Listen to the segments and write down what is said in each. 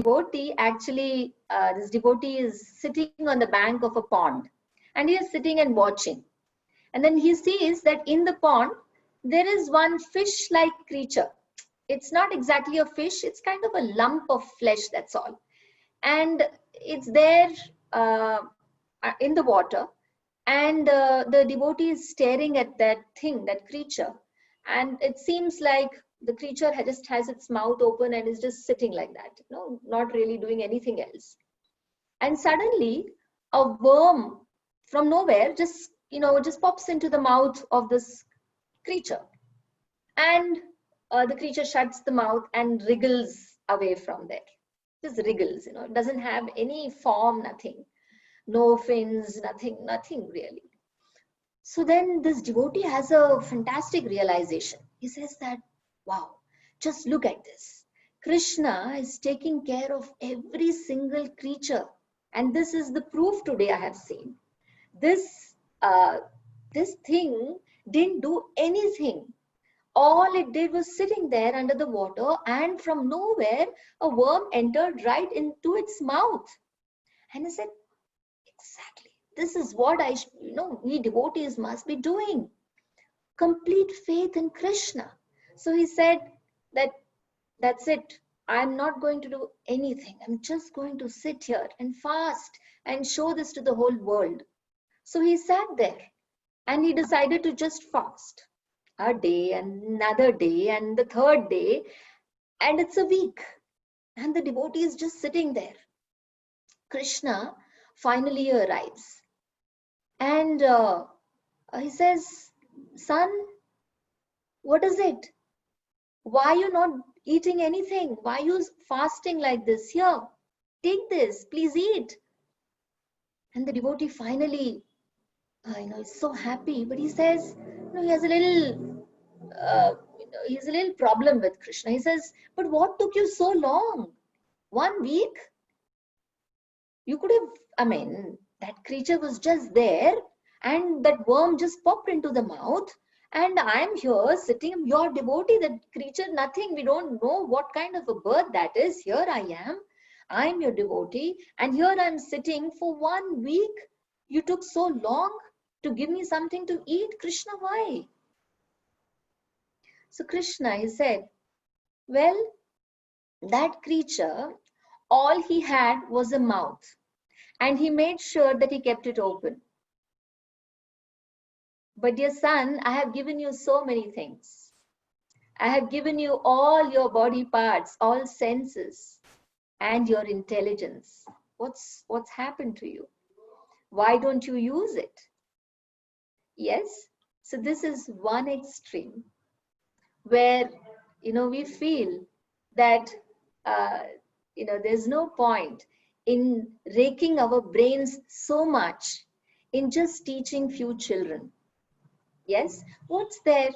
devotee actually, this devotee is sitting on the bank of a pond, and he is sitting and watching. And then he sees that in the pond, there is one fish-like creature. It's not exactly a fish, it's kind of a lump of flesh, that's all. And it's there in the water. And the devotee is staring at that thing, that creature. And it seems like the creature just has its mouth open and is just sitting like that, not really doing anything else. And suddenly, a worm from nowhere just pops into the mouth of this creature. And the creature shuts the mouth and wriggles away from there. Just wriggles, it doesn't have any form, nothing. No fins, nothing really. So then this devotee has a fantastic realization. He says that, wow, just look at this. Krishna is taking care of every single creature. And this is the proof today I have seen. This thing didn't do anything. All it did was sitting there under the water, and from nowhere, a worm entered right into its mouth. And I said, exactly. This is what we devotees must be doing. Complete faith in Krishna. So he said that's it. I'm not going to do anything. I'm just going to sit here and fast and show this to the whole world. So he sat there and he decided to just fast a day and another day and the third day, and it's a week. And the devotee is just sitting there. Krishna finally arrives. And he says, son, what is it? Why are you not eating anything? Why are you fasting like this? Here, take this, please eat. And the devotee finally, is so happy, but he says, he has a little, he's a little problem with Krishna. He says, but what took you so long? 1 week? You could have, that creature was just there and that worm just popped into the mouth, and I'm here sitting, your devotee, that creature, nothing, we don't know what kind of a bird that is. Here I am, I'm your devotee, and here I'm sitting for 1 week. You took so long to give me something to eat. Krishna, why? So Krishna, he said, well, that creature, all he had was a mouth, and he made sure that he kept it open. But dear son, I have given you so many things. I have given you all your body parts, all senses, and your intelligence. What's happened to you? Why don't you use it? Yes, so this is one extreme where, we feel that, there's no point in raking our brains so much in just teaching few children. Yes, what's there?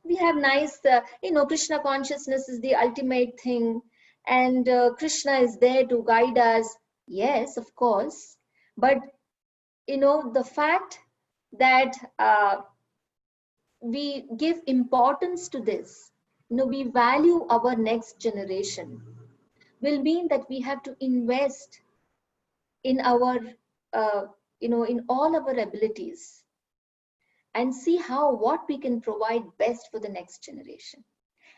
We have nice, Krishna consciousness is the ultimate thing, and Krishna is there to guide us. Yes, of course. But, the fact that we give importance to this, we value our next generation, will mean that we have to invest in our, in all our abilities and see what we can provide best for the next generation.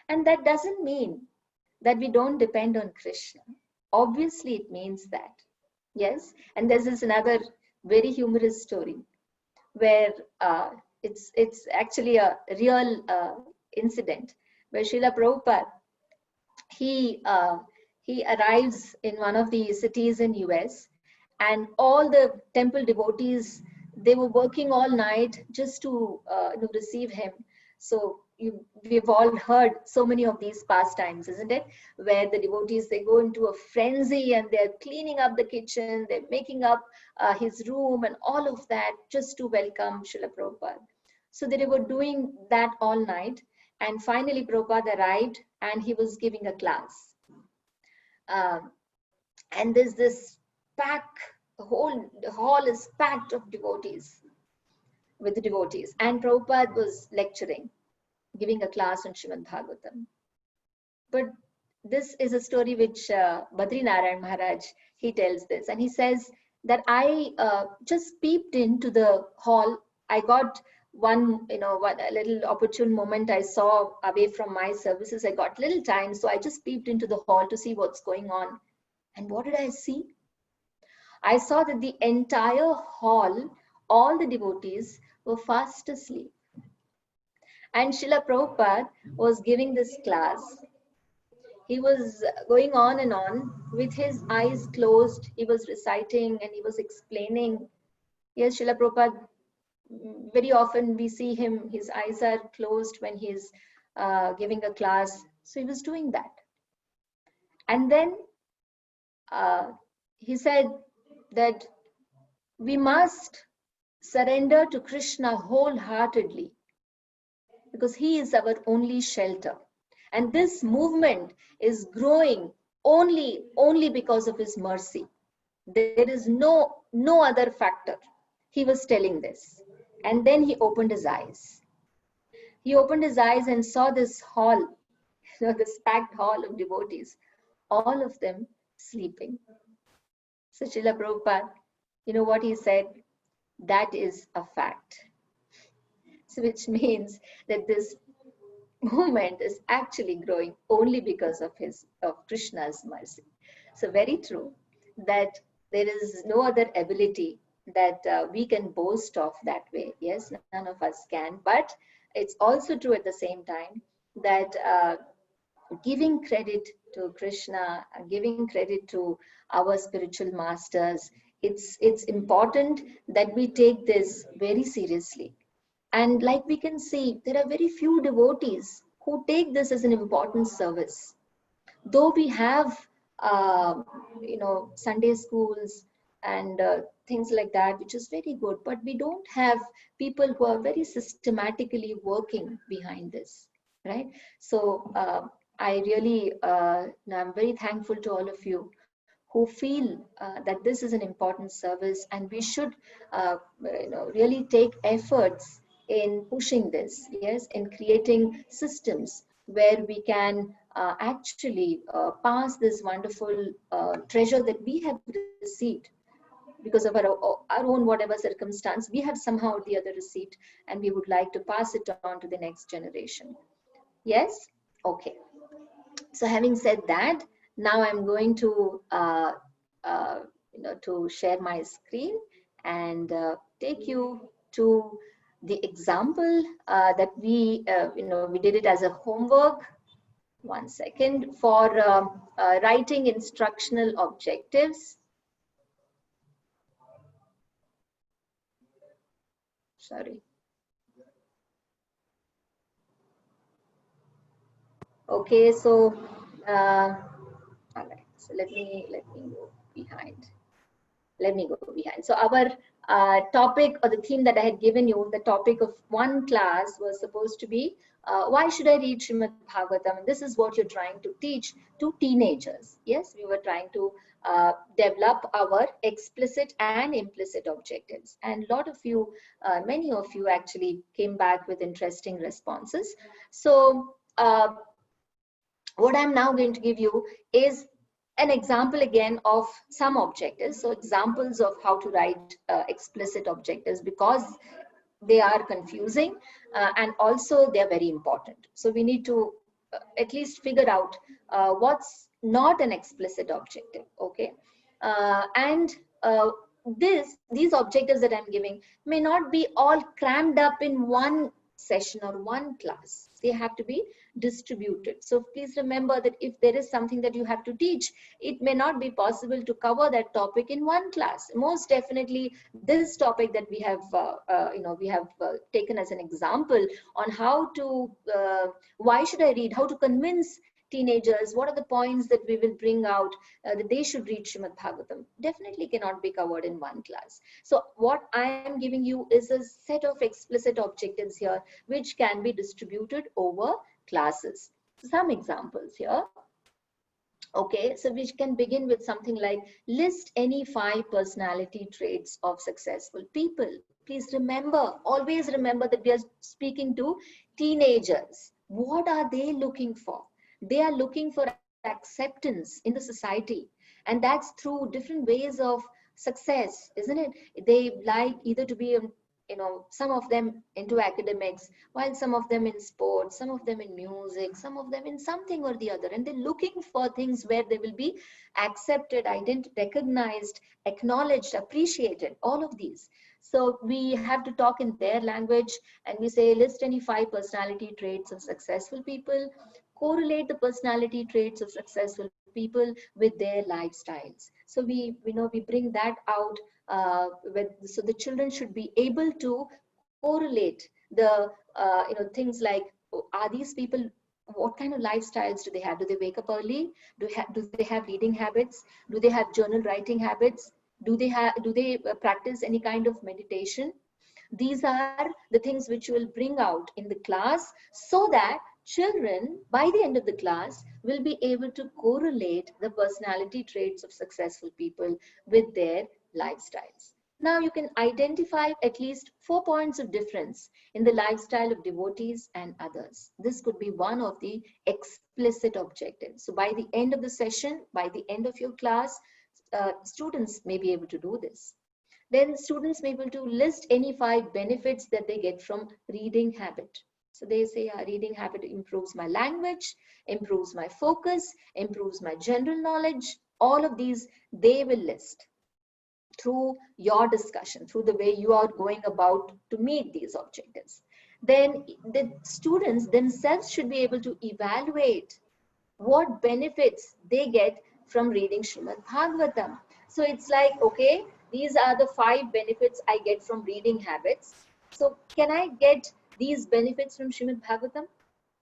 And that doesn't mean that we don't depend on Krishna. Obviously, it means that. Yes, and there's this another very humorous story where it's actually a real incident where Srila Prabhupada, he arrives in one of the cities in US, and all the temple devotees, they were working all night just to receive him. So we've all heard so many of these pastimes, isn't it? Where the devotees, they go into a frenzy and they're cleaning up the kitchen, they're making up his room and all of that just to welcome Srila Prabhupada. So they were doing that all night, and finally Prabhupada arrived and he was giving a class. And there's this the hall is packed of devotees, with the devotees, and Prabhupada was lecturing, giving a class on Srimad Bhagavatam. But this is a story which Badri Narayan Maharaj, he tells this, and he says that I just peeped into the hall. I got one, a little opportune moment. I saw away from my services. I got little time, so I just peeped into the hall to see what's going on. And what did I see? I saw that the entire hall, all the devotees were fast asleep. And Srila Prabhupada was giving this class. He was going on and on with his eyes closed. He was reciting and he was explaining. Yes, Srila Prabhupada, very often we see him, his eyes are closed when he's giving a class. So he was doing that. And then he said that we must surrender to Krishna wholeheartedly because he is our only shelter. And this movement is growing only because of his mercy. There is no other factor. He was telling this. And then he opened his eyes. He opened his eyes and saw this hall, this packed hall of devotees, all of them sleeping. So Srila Prabhupada, you know what he said? That is a fact. So which means that this movement is actually growing only because of Krishna's mercy. So very true that there is no other ability that we can boast of that way. Yes, none of us can. But it's also true at the same time that giving credit to Krishna, giving credit to our spiritual masters, it's important that we take this very seriously. And like we can see, there are very few devotees who take this as an important service. Though we have, Sunday schools and things like that, which is very good, but we don't have people who are very systematically working behind this, right? So I really, I'm very thankful to all of you who feel that this is an important service, and we should, really take efforts in pushing this, yes, in creating systems where we can actually pass this wonderful treasure that we have received because of our own whatever circumstance. We have somehow or the other received, and we would like to pass it on to the next generation. Yes? Okay. So having said that, now I'm going to to share my screen and take you to the example that we we did it as a homework. One second, for writing instructional objectives. Sorry. Okay, so all right. So let me go behind. Let me go behind. So our topic, or the theme that I had given you, the topic of one class was supposed to be why should I read Srimad Bhagavatam? This is what you're trying to teach to teenagers. Yes, we were trying to develop our explicit and implicit objectives. And a lot of you, many of you actually came back with interesting responses. So what I'm now going to give you is an example again of some objectives. So examples of how to write explicit objectives, because they are confusing and also they're very important. So we need to at least figure out what's not an explicit objective, okay? These objectives that I'm giving may not be all crammed up in one session or one class. They have to be distributed. So please remember that if there is something that you have to teach, it may not be possible to cover that topic in one class. Most definitely, this topic that we have, taken as an example on how to, why should I read, how to convince teenagers, what are the points that we will bring out that they should read Srimad Bhagavatam, definitely cannot be covered in one class. So what I am giving you is a set of explicit objectives here, which can be distributed over classes. Some examples here. Okay, so we can begin with something like list any 5 personality traits of successful people. Please remember, always remember that we are speaking to teenagers. What are they looking for? They are looking for acceptance in the society, and that's through different ways of success, isn't it? They like either to be some of them into academics, while some of them in sports, some of them in music, some of them in something or the other, and they're looking for things where they will be accepted, recognized, acknowledged, appreciated, all of these. So we have to talk in their language, and we say list any 5 personality traits of successful people, correlate the personality traits of successful people with their lifestyles. So we bring that out so the children should be able to correlate the things like, are these people, what kind of lifestyles do they have? Do they wake up early? Do they have reading habits? Do they have journal writing habits? Do they practice any kind of meditation? These are the things which you will bring out in the class, so that children by the end of the class will be able to correlate the personality traits of successful people with their lifestyles. Now you can identify at least 4 points of difference in the lifestyle of devotees and others. This could be one of the explicit objectives. So by the end of the session, by the end of your class, students may be able to do this. Then students may be able to list any 5 benefits that they get from reading habit. So they say reading habit improves my language, improves my focus, improves my general knowledge. All of these they will list through your discussion, through the way you are going about to meet these objectives. Then the students themselves should be able to evaluate what benefits they get from reading Srimad Bhagavatam. So it's like, okay, these are the 5 benefits I get from reading habits. So can I get these benefits from Srimad Bhagavatam?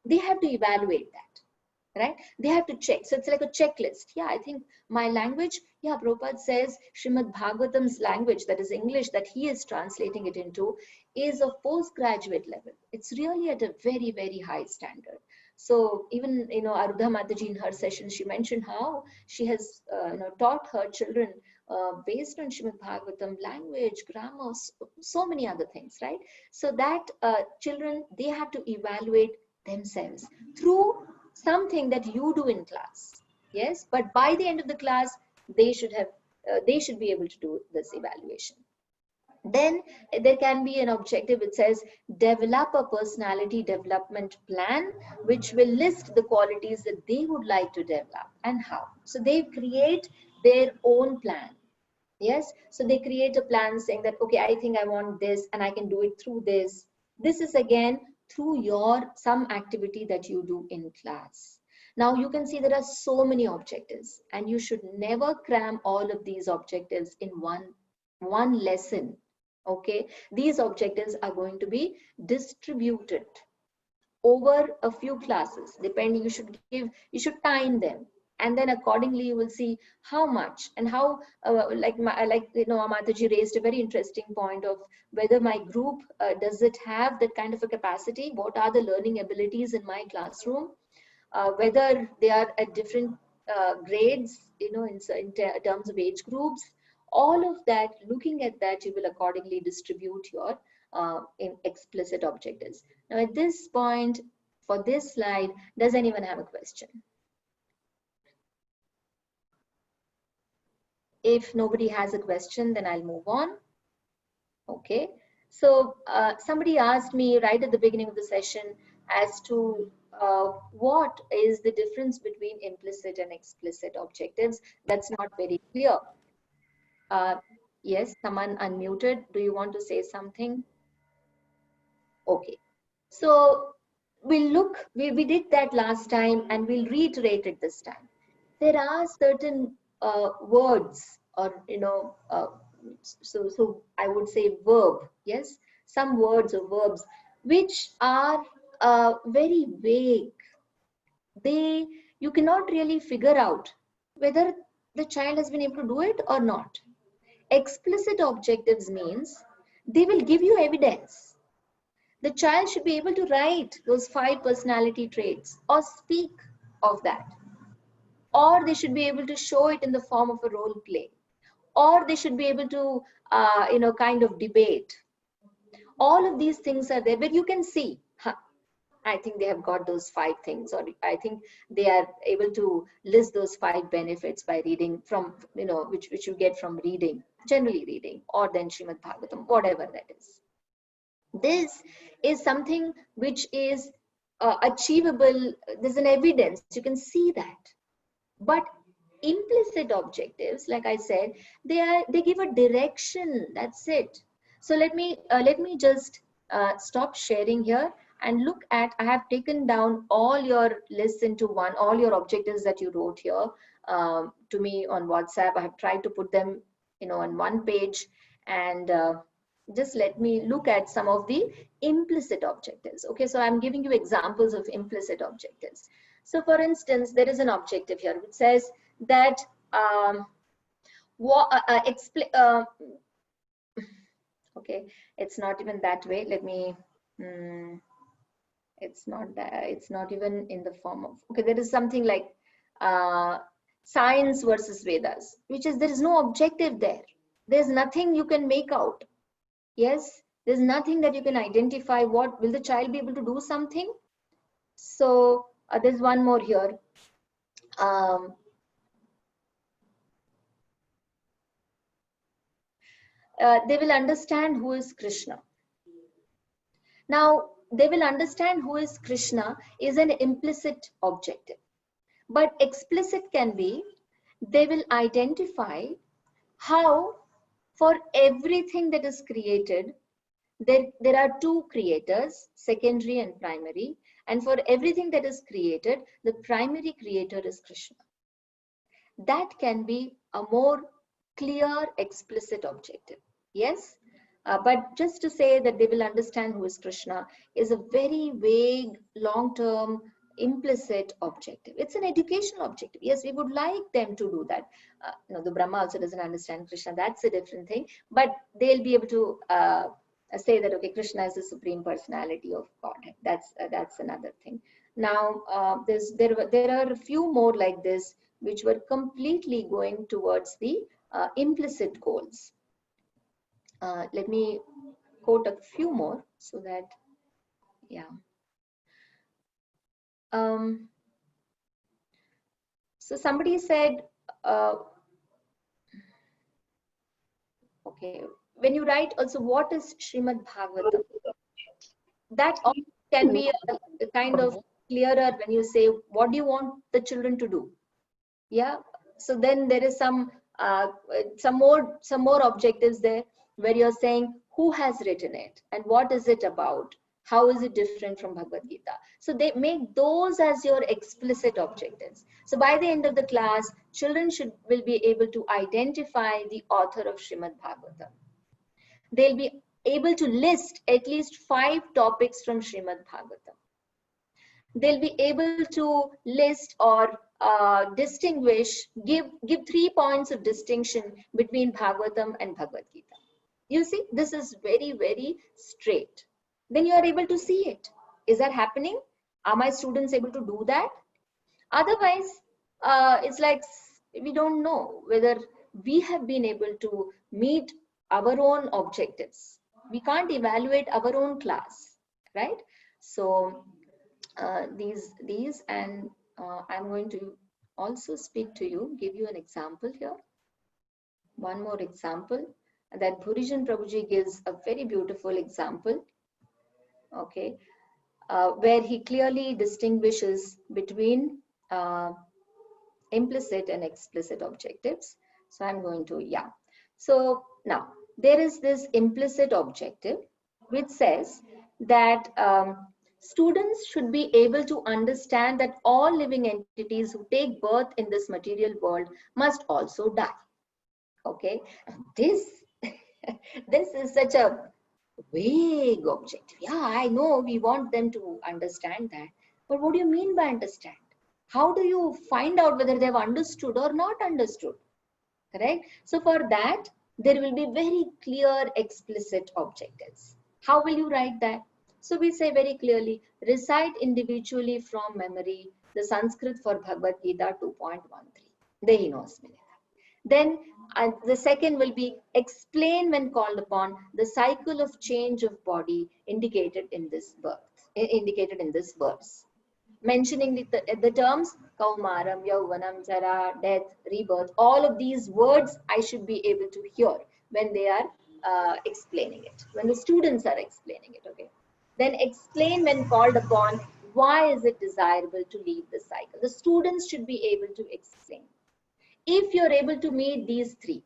They have to evaluate that, right? They have to check. So it's like a checklist. Yeah, I think my language, yeah, Prabhupada says Srimad Bhagavatam's language, that is English, that he is translating it into, is of postgraduate level. It's really at a very, very high standard. So even, Arudha Mataji in her session, she mentioned how she has, taught her children based on Srimad Bhagavatam, language, grammar, so many other things, right? So that children, they have to evaluate themselves through something that you do in class. Yes, but by the end of the class, they should be able to do this evaluation. Then there can be an objective which says develop a personality development plan which will list the qualities that they would like to develop and how. So they create their own plan. Yes, so they create a plan saying that, okay, I think I want this and I can do it through this. This is again through some activity that you do in class. Now you can see there are so many objectives, and you should never cram all of these objectives in one lesson. Okay, these objectives are going to be distributed over a few classes, depending. You should time them, and then accordingly you will see how much and how Mataji raised a very interesting point of whether my group does it have that kind of a capacity, what are the learning abilities in my classroom, whether they are at different grades, in terms of age groups. All of that, looking at that, you will accordingly distribute your in explicit objectives. Now at this point, for this slide, does anyone have a question? If nobody has a question, then I'll move on. Okay, so somebody asked me right at the beginning of the session as to what is the difference between implicit and explicit objectives. That's not very clear. Yes, someone unmuted. Do you want to say something? Okay, so we did that last time and we'll reiterate it this time. There are certain words, or so I would say verb, yes, some words or verbs which are very vague. You cannot really figure out whether the child has been able to do it or not. Explicit objectives means they will give you evidence. The child should be able to write those 5 personality traits or speak of that, or they should be able to show it in the form of a role play, or they should be able to kind of debate. All of these things are there, but you can see I think they have got those 5 things, or I think they are able to list those 5 benefits by reading from, which you get from reading, generally reading, or then Srimad Bhagavatam, whatever that is. This is something which is achievable. There's an evidence, you can see that. But implicit objectives, like I said, they give a direction, that's it. So let me just stop sharing here and look at, I have taken down all your lists into one, all your objectives that you wrote here to me on WhatsApp. I have tried to put them on one page, and just let me look at some of the implicit objectives. Okay, so I'm giving you examples of implicit objectives. So for instance, there is an objective here which says that okay, it's not even that way. Let me, it's not that, it's not even in the form of, okay, there is something like science versus Vedas, which is, there is no objective there. There's nothing you can make out. Yes, there's nothing that you can identify. What will the child be able to do something? So there's one more here. They will understand who is Krishna. Now, they will understand who is Krishna is an implicit objective. But explicit can be, they will identify how for everything that is created, there are 2 creators, secondary and primary. And for everything that is created, the primary creator is Krishna. That can be a more clear, explicit objective. Yes, but just to say that they will understand who is Krishna is a very vague, long-term, implicit objective. It's an educational objective. Yes, we would like them to do that. The Brahma also doesn't understand Krishna. That's a different thing. But they'll be able to say that, okay, Krishna is the supreme personality of Godhead. That's another thing. Now, there are a few more like this, which were completely going towards the implicit goals. Let me quote a few more so that, yeah. So somebody said, okay, when you write also, what is Srimad Bhagavatam? That also can be a kind of clearer when you say, what do you want the children to do? Yeah. So then there is some more objectives there where you're saying who has written it and what is it about? How is it different from Bhagavad Gita? So they make those as your explicit objectives. So by the end of the class, children will be able to identify the author of Srimad Bhagavatam. They'll be able to list at least 5 topics from Srimad Bhagavatam. They'll be able to list or distinguish, give 3 points of distinction between Bhagavatam and Bhagavad Gita. You see, this is very, very straight. Then you are able to see it. Is that happening? Are my students able to do that? Otherwise, it's like we don't know whether we have been able to meet our own objectives. We can't evaluate our own class, right? So these and I'm going to also speak to you, give you an example here. One more example that Bhurijan Prabhuji gives a very beautiful example. Okay, where he clearly distinguishes between implicit and explicit objectives. So I'm going to, yeah. So now there is this implicit objective which says that students should be able to understand that all living entities who take birth in this material world must also die. Okay, this is such a vague objective. Yeah, I know we want them to understand that, but what do you mean by understand? How do you find out whether they've understood or not understood? Correct? So for that, there will be very clear, explicit objectives. How will you write that? So we say very clearly, recite individually from memory the Sanskrit for Bhagavad Gita 2.13. Dehi knows. Then the second will be explain when called upon the cycle of change of body indicated in this birth. indicated in this verse. Mentioning the terms Kaumaram, Yauvanam, Jara, death, rebirth, all of these words I should be able to hear when they are explaining it, when the students are explaining it. Okay. Then explain when called upon, why is it desirable to leave the cycle? The students should be able to explain. If you're able to meet these three,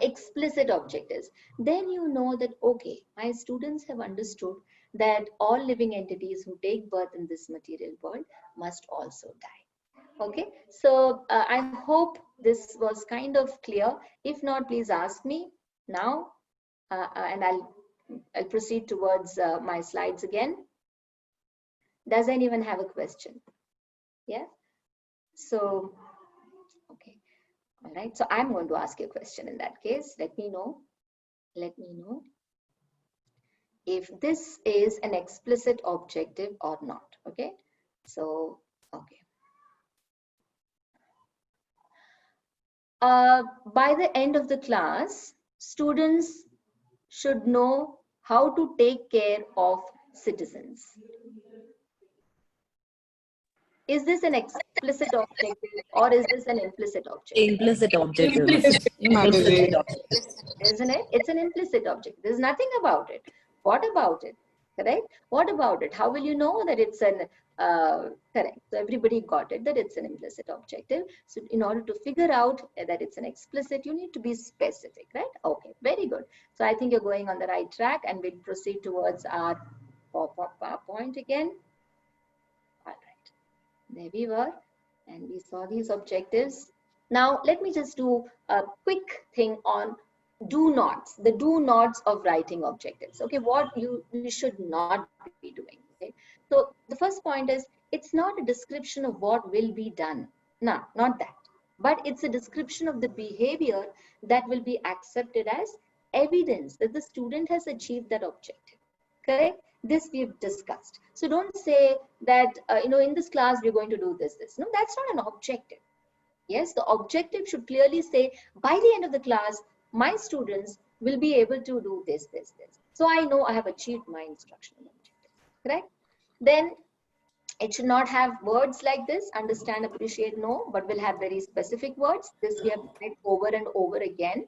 explicit objectives, then you know that, okay, my students have understood that all living entities who take birth in this material world must also die. Okay, so I hope this was kind of clear. If not, please ask me now, and I'll proceed towards my slides again. Does anyone have a question? Yeah, so okay. All right, so I'm going to ask you a question in that case. Let me know if this is an explicit objective or not. Okay, so okay. By the end of the class, students should know how to take care of citizens. Is this an explicit objective or is this an implicit objective? Implicit objective. Implicit. Isn't it? It's an implicit objective. There's nothing about it. What about it? Correct? What about it? How will you know that it's an correct? So everybody got it, that it's an implicit objective. So in order to figure out that it's an explicit, you need to be specific, right? Okay, very good. So I think you're going on the right track, and we'll proceed towards our point again. All right, there we were, and we saw these objectives. Now let me just do a quick thing on do nots, the do nots of writing objectives. Okay, what you should not be doing. Okay, so the first point is, it's not a description of what will be done. No, not that. But it's a description of the behavior that will be accepted as evidence that the student has achieved that objective. Correct? This we've discussed. So don't say that, in this class we're going to do this. No, that's not an objective. Yes, the objective should clearly say, by the end of the class, my students will be able to do this. So I know I have achieved my instructional objective, correct? Then it should not have words like this, understand, appreciate, know, but will have very specific words. This we have read over and over again.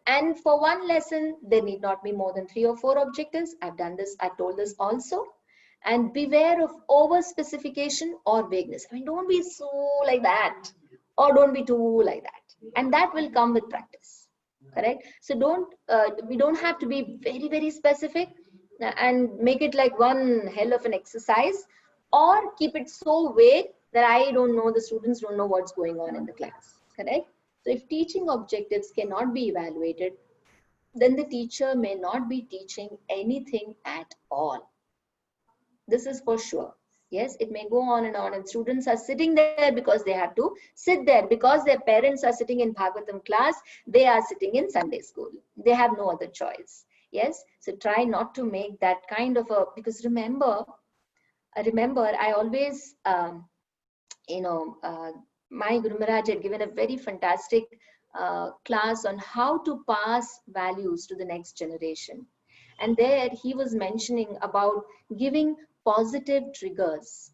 And for one lesson, there need not be more than 3 or 4 objectives. I've done this, I've told this also. And beware of over specification or vagueness. I mean, don't be so like that, or don't be too like that. And that will come with practice. Correct? So we don't have to be very, very specific and make it like one hell of an exercise, or keep it so vague that I don't know, the students don't know what's going on in the class. Correct? So if teaching objectives cannot be evaluated, then the teacher may not be teaching anything at all. This is for sure. Yes, it may go on, and students are sitting there because they have to sit there, because their parents are sitting in Bhagavatam class, they are sitting in Sunday school. They have no other choice. Yes, so try not to make that kind of a, because remember, I always, my Guru Maharaj had given a very fantastic class on how to pass values to the next generation. And there he was mentioning about giving positive triggers.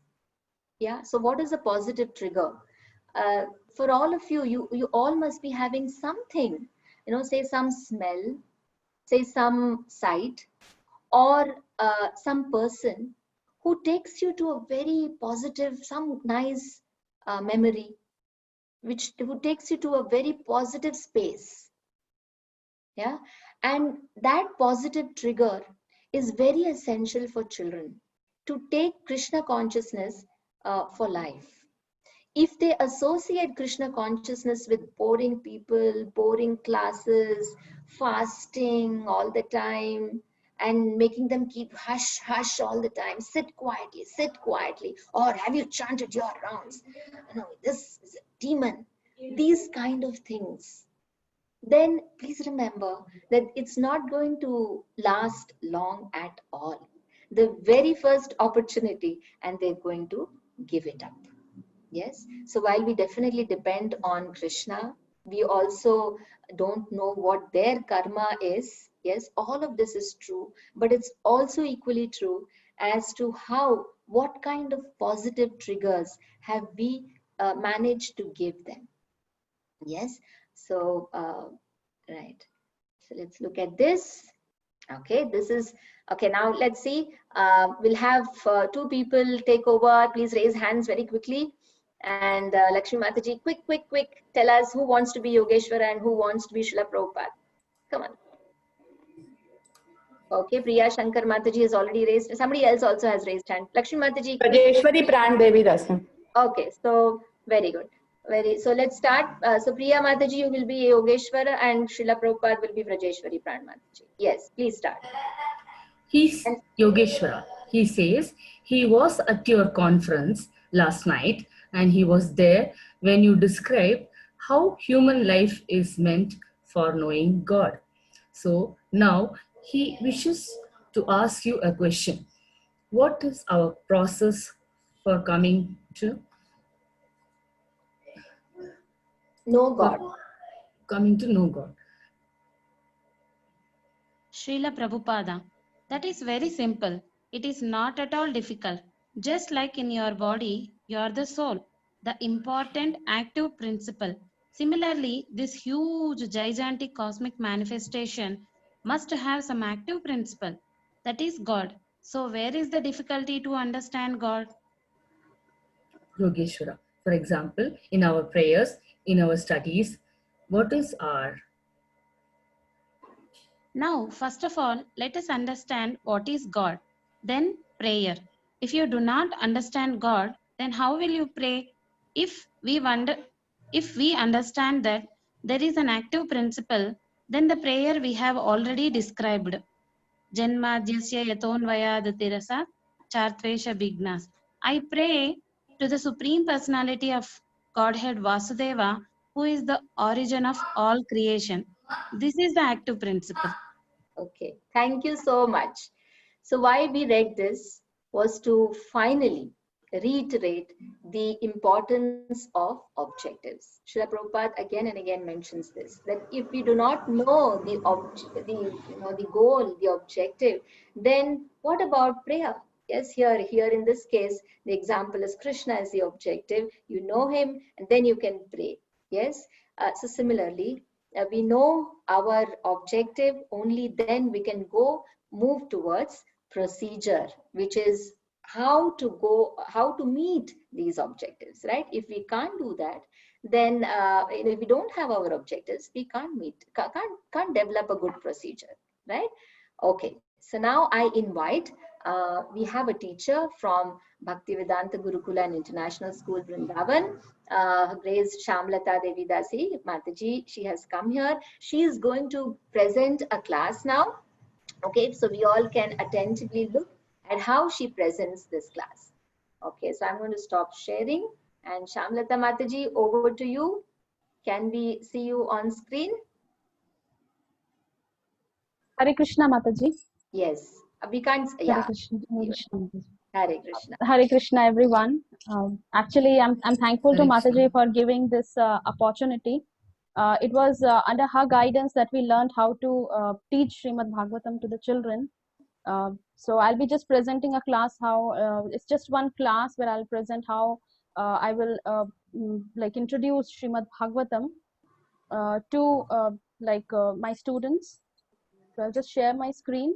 Yeah, so what is a positive trigger? For all of you, you all must be having something, say some smell, say some sight, or some person who takes you to a very positive, some nice memory, who takes you to a very positive space. Yeah, and that positive trigger is very essential for children to take Krishna consciousness for life. If they associate Krishna consciousness with boring people, boring classes, fasting all the time, and making them keep hush, hush all the time, sit quietly, or have you chanted your rounds? No, this is a demon. These kind of things. Then please remember that it's not going to last long at all. The very first opportunity, and they're going to give it up. Yes, so while we definitely depend on Krishna, we also don't know what their karma is. Yes, all of this is true, but it's also equally true as to what kind of positive triggers have we managed to give them. Yes, so right. So let's look at this. Okay, this is okay. Now let's see. We'll have two people take over. Please raise hands very quickly. And Lakshmi Mataji, quick, tell us who wants to be Yogeshwara and who wants to be Srila Prabhupada. Come on. Okay, Priya Shankar Mataji has already raised. Somebody else also has raised hand. Lakshmi Mataji. Rajeshwari Pran Devi Dasan. Okay, so very good. So let's start. So Priya Mataji, you will be Yogeshwara and Srila Prabhupada will be Vrajeshwari Pran Mataji. Yes, please start. He's Yogeshwara. He says he was at your conference last night and he was there when you described how human life is meant for knowing God. So now he wishes to ask you a question. What is our process for coming to know God? Coming to know God. Srila Prabhupada, that is very simple. It is not at all difficult. Just like in your body, you are the soul, the important active principle. Similarly, this huge, gigantic cosmic manifestation must have some active principle. That is God. So where is the difficulty to understand God? Yogeshwara. For example, in our prayers, in our studies, what is our? Now, first of all, let us understand what is God. Then prayer. If you do not understand God, then how will you pray? If we understand that there is an active principle, then the prayer we have already described. Janmadhyasya yatonvayadutirasa chartvesha bignas. I pray to the Supreme Personality of Godhead Vasudeva, who is the origin of all creation. This is the active principle. Okay, thank you so much. So why we read this was to finally reiterate the importance of objectives. Srila Prabhupada again and again mentions this, that if we do not know the goal, the objective, then what about prayer? Yes, here in this case, the example is Krishna as the objective. You know him and then you can pray. Yes, so similarly, we know our objective, only then we can move towards procedure, which is how to meet these objectives, right? If we can't do that, then if we don't have our objectives, we can't develop a good procedure, right? Okay, so now I invite, we have a teacher from Bhaktivedanta Gurukula and International School, Vrindavan, Grace Shamlata Devi Dasi Mataji. She has come here. She is going to present a class now. Okay, so we all can attentively look at how she presents this class. Okay, so I'm going to stop sharing. And Shamlata Mataji, over to you. Can we see you on screen? Hare Krishna Mataji. Yes, we can't. Yeah. Hare Krishna. Hare Krishna. Hare Krishna. Hare Krishna, everyone. Actually, I'm thankful to Hare Mataji Krishna. for giving this opportunity. It was under her guidance that we learned how to teach Srimad Bhagavatam to the children. So I'll be just presenting a class how it's just one class where I'll present how I will like introduce Srimad Bhagavatam to my students. So I'll just share my screen.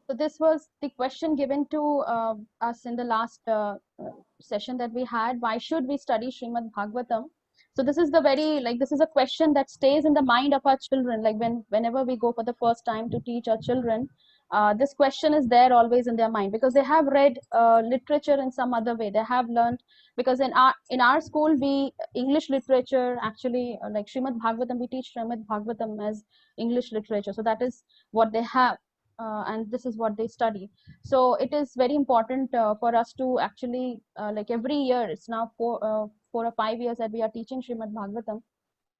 So this was the question given to us in the last session that we had. Why should we study Srimad Bhagavatam? So this is this is a question that stays in the mind of our children. Like whenever we go for the first time to teach our children, this question is there always in their mind because they have read literature in some other way. They have learned, because in our school English literature actually, like Srimad Bhagavatam, we teach Srimad Bhagavatam as English literature. So that is what they have. And this is what they study. So it is very important for us to actually like every year, it's now 4 or 5 years that we are teaching Srimad Bhagavatam.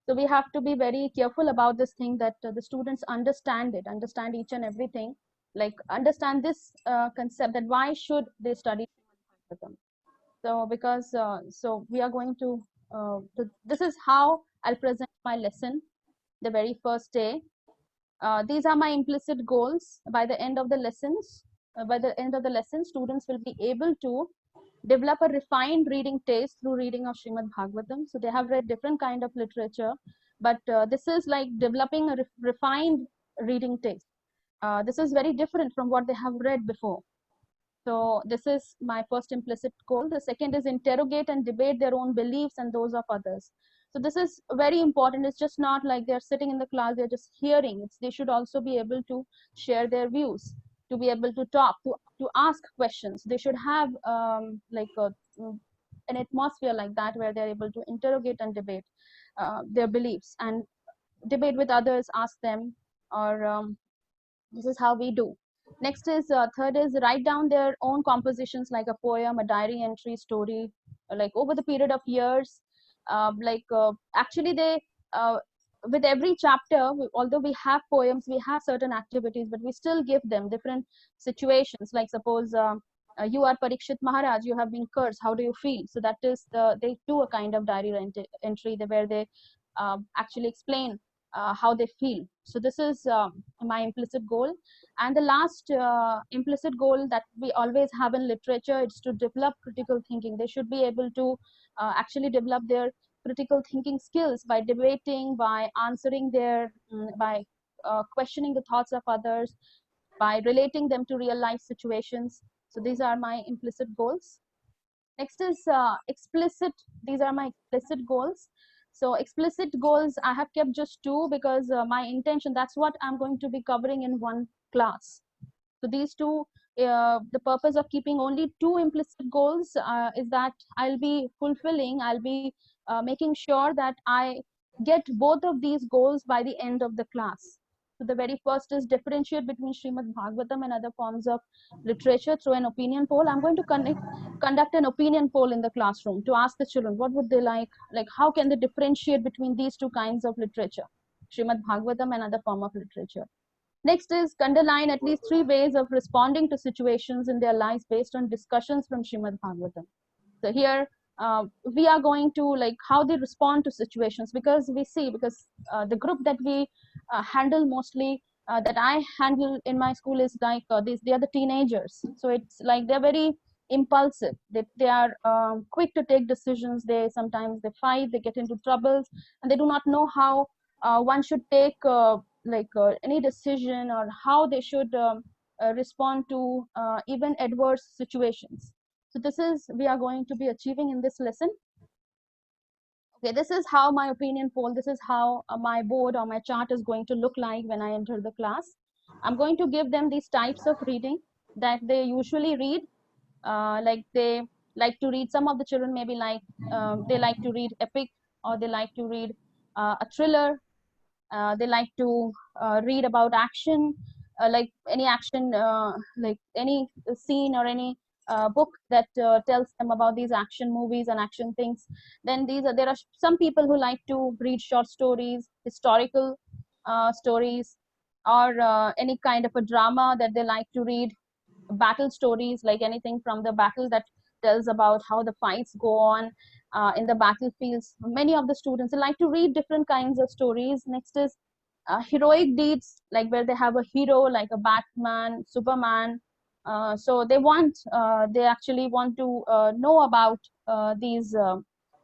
So we have to be very careful about this thing, that the students understand each and everything. like understand this concept, that why should they study Srimad Bhagavatam. So because so we are going to this is how I'll present my lesson the very first day. These are my implicit goals. By the end of the lessons, students will be able to develop a refined reading taste through reading of Srimad Bhagavatam. So they have read different kind of literature, but this is like developing a refined reading taste. This is very different from what they have read before. So this is my first implicit goal. The second is interrogate and debate their own beliefs and those of others. So this is very important. It's just not like they're sitting in the class, they're just hearing. They should also be able to share their views, to be able to talk, to ask questions. They should have an atmosphere like that where they're able to interrogate and debate their beliefs and debate with others, ask them, or this is how we do. Next is third is write down their own compositions, like a poem, a diary entry, story, like over the period of years. Actually they with every chapter, although we have poems, we have certain activities, but we still give them different situations. Like suppose you are Parikshit Maharaj, you have been cursed, how do you feel? So that is they do a kind of diary entry where they actually explain how they feel. So this is my implicit goal. And the last implicit goal that we always have in literature is to develop critical thinking. They should be able to actually develop their critical thinking skills by debating, by answering their, by questioning the thoughts of others, by relating them to real life situations. So these are my implicit goals. Next is explicit. These are my explicit goals. So explicit goals, I have kept just two because my intention, that's what I'm going to be covering in one class. So these two, the purpose of keeping only two implicit goals is that I'll be fulfilling, I'll be making sure that I get both of these goals by the end of the class. So the very first is differentiate between Srimad Bhagavatam and other forms of literature through an opinion poll. I'm going to conduct an opinion poll in the classroom to ask the children what would they like how can they differentiate between these two kinds of literature, Srimad Bhagavatam and other form of literature. Next is underline at least 3 ways of responding to situations in their lives based on discussions from Srimad Bhagavatam. So here we are going to like how they respond to situations, because we see, because the group that we handle mostly, that I handle in my school is like they are the teenagers. So it's like they're very impulsive. They are quick to take decisions. They sometimes they fight, they get into troubles, and they do not know how one should take any decision, or how they should respond to even adverse situations. So this is we are going to be achieving in this lesson. Okay, this is how my opinion poll, this is how my board or my chart is going to look like when I enter the class. I'm going to give them these types of reading that they usually read. Like they like to read, some of the children maybe like they like to read epic, or they like to read a thriller. They like to read about action, like any action, like any scene or any book that tells them about these action movies and action things. Then there are some people who like to read short stories, historical stories, or any kind of a drama that they like to read, battle stories, like anything from the battle that tells about how the fights go on in the battlefields. Many of the students, they like to read different kinds of stories. Next is heroic deeds, like where they have a hero like a Batman, Superman. So they actually want to know about these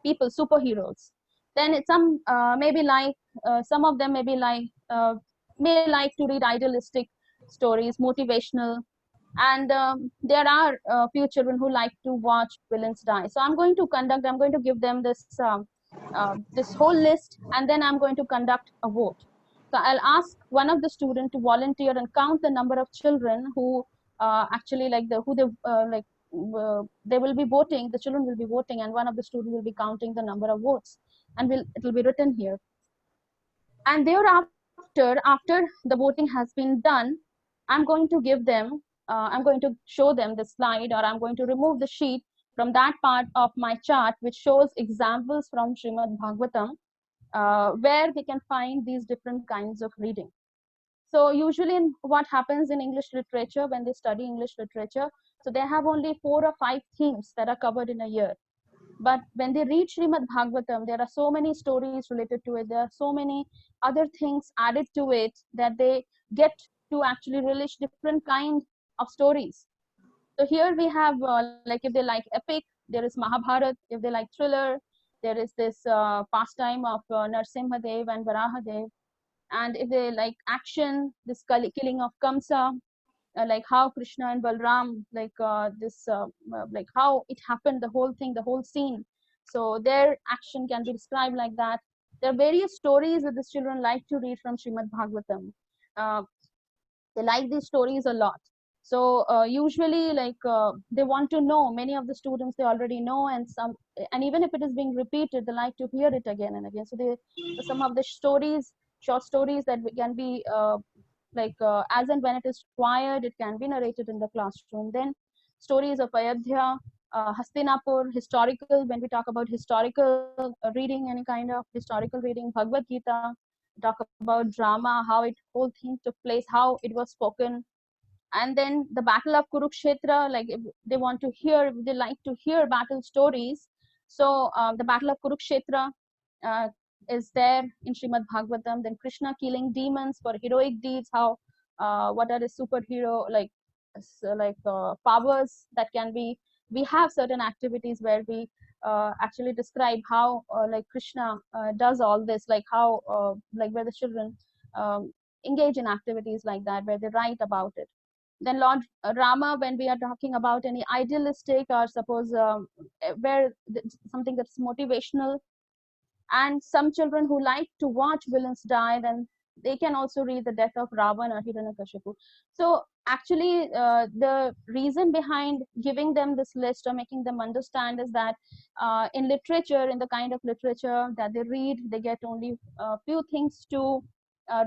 people, superheroes. Then some maybe like some of them maybe like may like to read idealistic stories, motivational. And there are a few children who like to watch villains die. So I'm going to give them this whole list, and then I'm going to conduct a vote. So I'll ask one of the students to volunteer and count the number of children who actually like they will be voting, the children will be voting, and one of the students will be counting the number of votes, and it will be written here. And thereafter, after the voting has been done, I'm going to give them, I'm going to show them the slide, or I'm going to remove the sheet from that part of my chart which shows examples from Srimad Bhagavatam, where we can find these different kinds of reading. So usually what happens in English literature when they study English literature, so they have only 4 or 5 themes that are covered in a year. But when they read Srimad Bhagavatam, there are so many stories related to it. There are so many other things added to it that they get to actually relish different kind of stories. So here we have like if they like epic, there is Mahabharat. If they like thriller, there is this pastime of Narsimhadev and Varahadev. And if they like action, this killing of Kamsa, like how Krishna and Balram, like how it happened, the whole thing, the whole scene. So their action can be described like that. There are various stories that these children like to read from Srimad Bhagavatam. They like these stories a lot. So usually they want to know, many of the students they already know, and even if it is being repeated, they like to hear it again and again. So some of the stories, short stories that can be as and when it is required, it can be narrated in the classroom. Then stories of Ayodhya, Hastinapur, historical, when we talk about historical reading, any kind of historical reading, Bhagavad Gita, talk about drama, how it whole thing took place, how it was spoken. And then the battle of Kurukshetra, like if they want to hear, they like to hear battle stories. So the battle of Kurukshetra is there in Srimad Bhagavatam. Then Krishna killing demons for heroic deeds, how what are the superhero powers that can be. We have certain activities where we actually describe how like Krishna does all this, like how like where the children engage in activities like that, where they write about it. Then Lord Rama, when we are talking about any idealistic or suppose where something that's motivational, and some children who like to watch villains die, then they can also read the death of Ravan or Hiranyakashipu. So actually the reason behind giving them this list or making them understand is that in literature, in the kind of literature that they read, they get only a few things to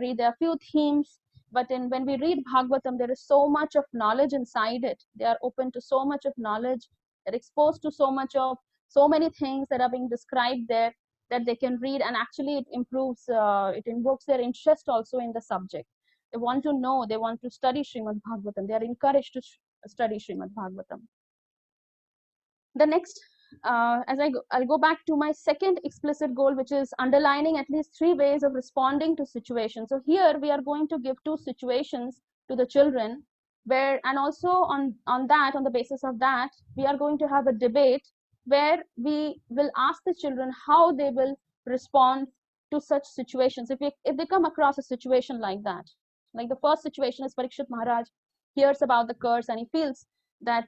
read. There are few themes, but when we read Bhagavatam, there is so much of knowledge inside it. They are open to so much of knowledge. They're exposed to so many things that are being described there, that they can read, and actually it improves, it invokes their interest also in the subject. They want to know, they want to study Srimad Bhagavatam. They are encouraged to study Srimad Bhagavatam. The next, I'll go back to my second explicit goal, which is underlining at least 3 ways of responding to situations. So here we are going to give 2 situations to the children, where, and also on the basis of that, we are going to have a debate where we will ask the children how they will respond to such situations if they come across a situation like that. Like the first situation is Parikshit Maharaj hears about the curse, and he feels that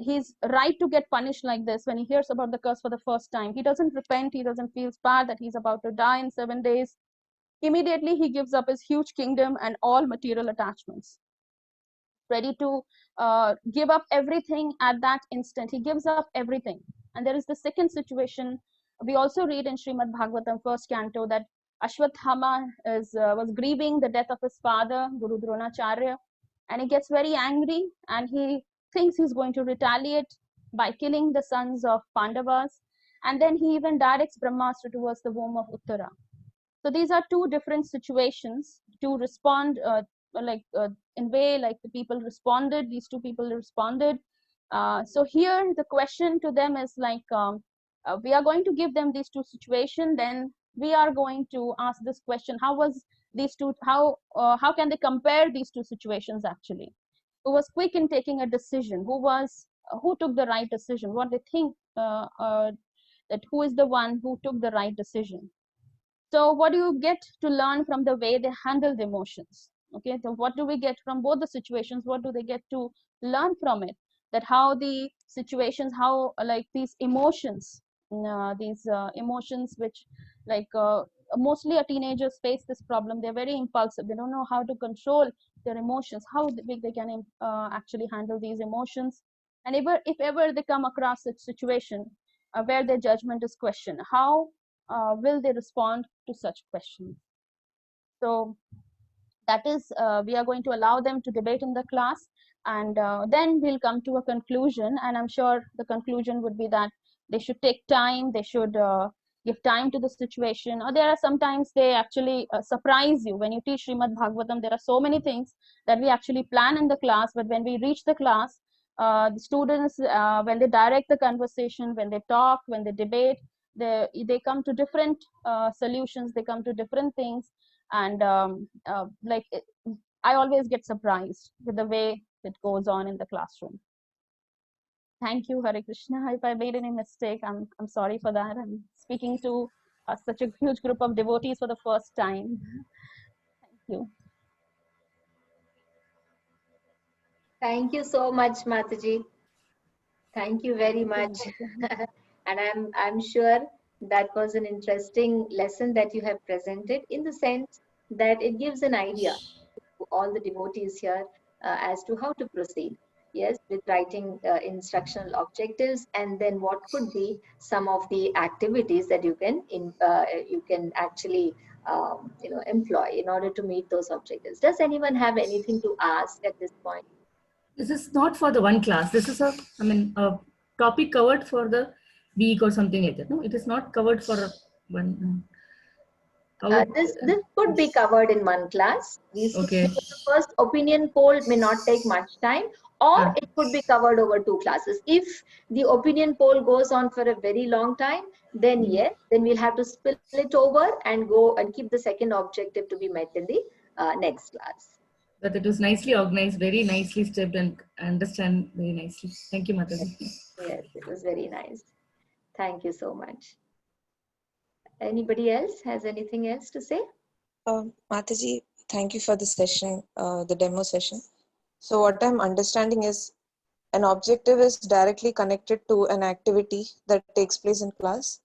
he's right to get punished like this. When he hears about the curse for the first time, he doesn't repent, he doesn't feel bad that he's about to die in 7 days. Immediately he gives up his huge kingdom and all material attachments, ready to give up everything at that instant. He gives up everything. And there is the second situation we also read in Srimad Bhagavatam, first canto, that Ashwathama was grieving the death of his father, Guru Dronacharya, and he gets very angry, and he thinks he's going to retaliate by killing the sons of Pandavas, and then he even directs Brahmastra towards the womb of Uttara. So these are 2 different situations to respond in way like the people responded, these 2 people responded. So here the question to them is like, we are going to give them these 2 situations, then we are going to ask this question: how was these 2, how can they compare these 2 situations actually? Who was quick in taking a decision? Who took the right decision? What they think that who is the one who took the right decision? So what do you get to learn from the way they handle the emotions? Okay, so what do we get from both the situations? What do they get to learn from it? That how the situations, how like these emotions which like mostly teenagers face this problem. They're very impulsive. They don't know how to control their emotions, how they can actually handle these emotions. And if ever they come across such situation where their judgment is questioned, how will they respond to such questions? So that is, we are going to allow them to debate in the class, and then we'll come to a conclusion. And I'm sure the conclusion would be that they should take time, they should give time to the situation, or there are sometimes they actually surprise you. When you teach Srimad Bhagavatam, there are so many things that we actually plan in the class, but when we reach the class, the students, when they direct the conversation, when they talk, when they debate, they come to different solutions, they come to different things. And I always get surprised with the way it goes on in the classroom. Thank you, Hare Krishna. If I made any mistake, I'm sorry for that. I'm speaking to such a huge group of devotees for the first time. Thank you. Thank you so much, Mataji. Thank you very much. And I'm sure that was an interesting lesson that you have presented, in the sense that it gives an idea to all the devotees here as to how to proceed. Yes, with writing instructional objectives, and then what could be some of the activities that you can actually employ in order to meet those objectives. Does anyone have anything to ask at this point? This is not for the one class. This is a topic covered for the week or something like that. No, it is not covered for one. This could be covered in one class. These Okay. the first opinion poll may not take much time, or it could be covered over 2 classes. If the opinion poll goes on for a very long time, then yes, then we'll have to split it over and go and keep the second objective to be met in the next class. But it was nicely organized, very nicely stepped, and I understand very nicely. Thank you, Mataji. Yes, it was very nice. Thank you so much. Anybody else has anything else to say? Mataji, thank you for the session, the demo session. So what I'm understanding is an objective is directly connected to an activity that takes place in class.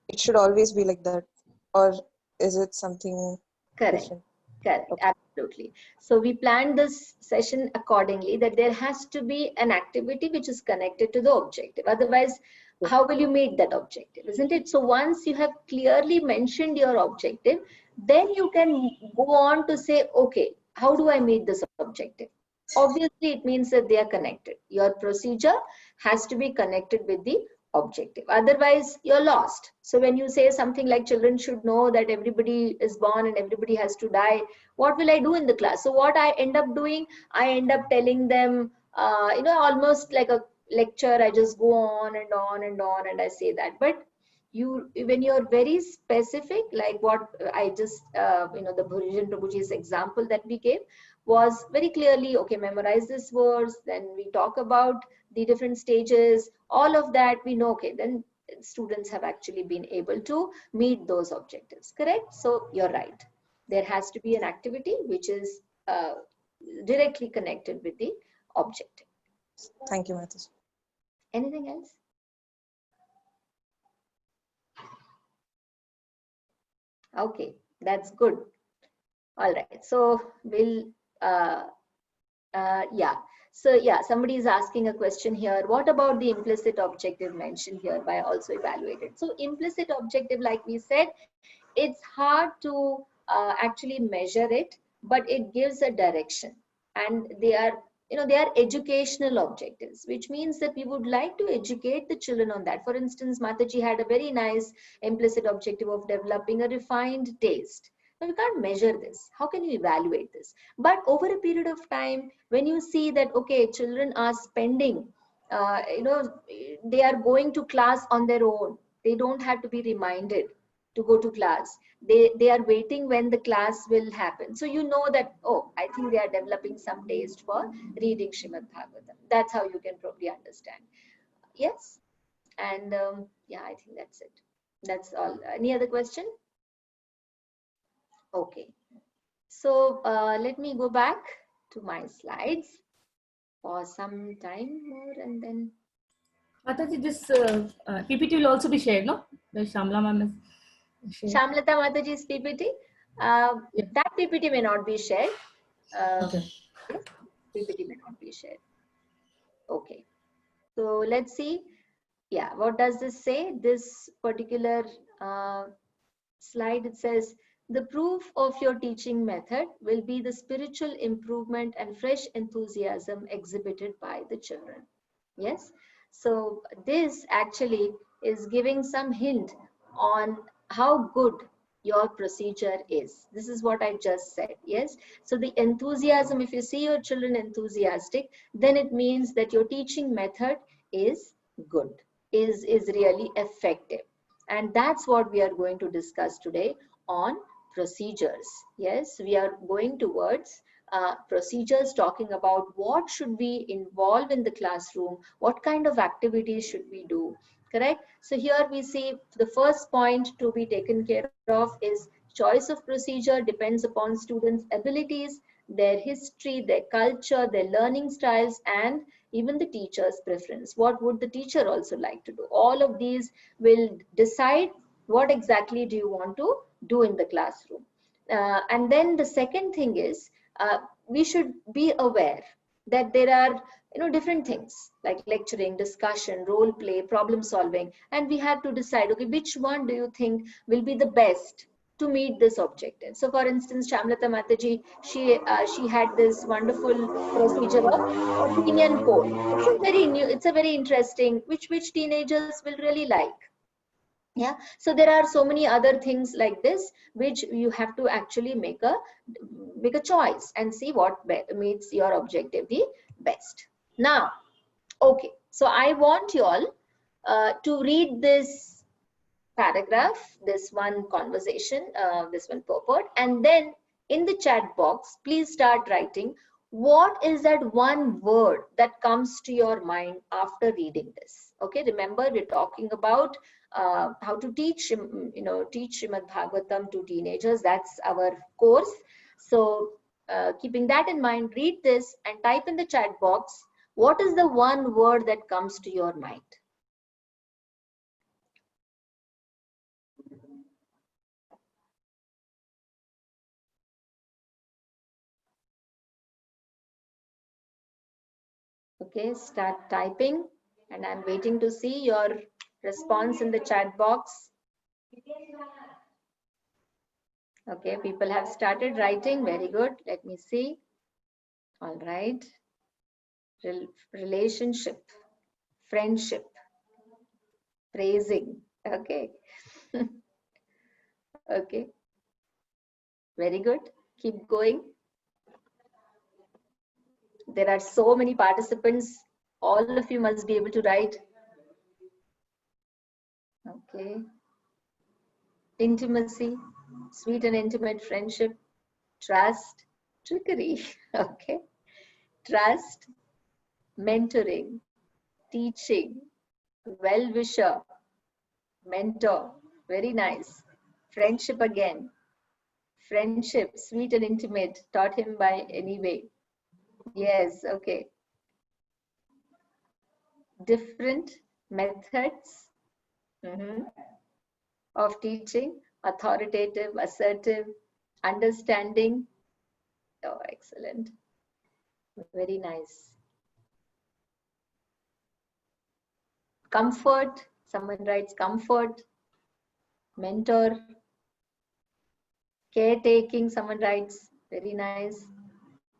It should always be like that, or is it something different? Correct, absolutely. So we planned this session accordingly, that there has to be an activity which is connected to the objective. Otherwise, how will you meet that objective, isn't it? So once you have clearly mentioned your objective, then you can go on to say, okay, how do I meet this objective? Obviously, it means that they are connected. Your procedure has to be connected with the objective. Otherwise, you're lost. So when you say something like children should know that everybody is born and everybody has to die, what will I do in the class? So what I end up doing, I end up telling them, almost like a lecture. I just go on and on and on and I say that. But when you're very specific, like what I just, the Bhurijan Prabhuji's example that we gave was very clearly, okay, memorize this verse, then we talk about the different stages, all of that we know, okay, then students have actually been able to meet those objectives, correct? So you're right. There has to be an activity which is directly connected with the objective. Thank you, Mataji. Anything else? Okay, that's good. All right, so we'll, somebody is asking a question here. What about the implicit objective mentioned here by also evaluated? So implicit objective, like we said, it's hard to actually measure it, but it gives a direction, and they are educational objectives, which means that we would like to educate the children on that. For instance, Mataji had a very nice implicit objective of developing a refined taste. Now, you can't measure this. How can you evaluate this? But over a period of time, when you see that, okay, children are spending, they are going to class on their own. They don't have to be reminded to go to class. They are waiting when the class will happen. So you know that, oh, I think they are developing some taste for reading Srimad Bhagavatam. That's how you can probably understand. Yes. And I think that's it. That's all. Any other question? Okay. So let me go back to my slides for some time more, and then. Mataji, this PPT will also be shared, no? The Shamla ma'am is shared. Shamlata Mataji's PPT. That PPT may not be shared. Okay. Yes, PPT may not be shared. Okay. So let's see. Yeah, what does this say? This particular slide, it says, the proof of your teaching method will be the spiritual improvement and fresh enthusiasm exhibited by the children. Yes. So this actually is giving some hint on how good your procedure is. This is what I just said. Yes. So the enthusiasm, if you see your children enthusiastic, then it means that your teaching method is good, is really effective. And that's what we are going to discuss today on procedures. Yes, we are going towards procedures, talking about what should we involve in the classroom, what kind of activities should we do. Correct. So here we see the first point to be taken care of is choice of procedure depends upon students' abilities, their history, their culture, their learning styles, and even the teacher's preference. What would the teacher also like to do? All of these will decide what exactly do you want to do in the classroom. And then the second thing is we should be aware that there are different things like lecturing, discussion, role play, problem solving, and we have to decide, okay, which one do you think will be the best to meet this objective. So for instance, Shamlata Mataji, she had this wonderful procedure of opinion poll. It's a very new, it's a very interesting, which teenagers will really like. Yeah, so there are so many other things like this which you have to actually make a choice and see what meets your objective the best. Now, okay, so I want you all to read this paragraph, this one conversation, this one purport, and then in the chat box, please start writing what is that one word that comes to your mind after reading this. Okay, remember we're talking about how to teach, teach Srimad Bhagavatam to teenagers. That's our course. So keeping that in mind, read this and type in the chat box, what is the one word that comes to your mind? Okay, start typing and I'm waiting to see your response in the chat box. Okay, people have started writing. Very good. Let me see. All right. Relationship, friendship, praising. Okay. Okay. Very good. Keep going. There are so many participants. All of you must be able to write. Okay. Intimacy, sweet and intimate friendship, trust, trickery. Okay. Trust, mentoring, teaching, well-wisher, mentor. Very nice. Friendship again. Friendship, sweet and intimate, taught him by any way. Yes, okay. Different methods of teaching, authoritative, assertive, understanding. Oh, excellent. Very nice. Comfort, someone writes comfort. Mentor. Caretaking, someone writes, very nice.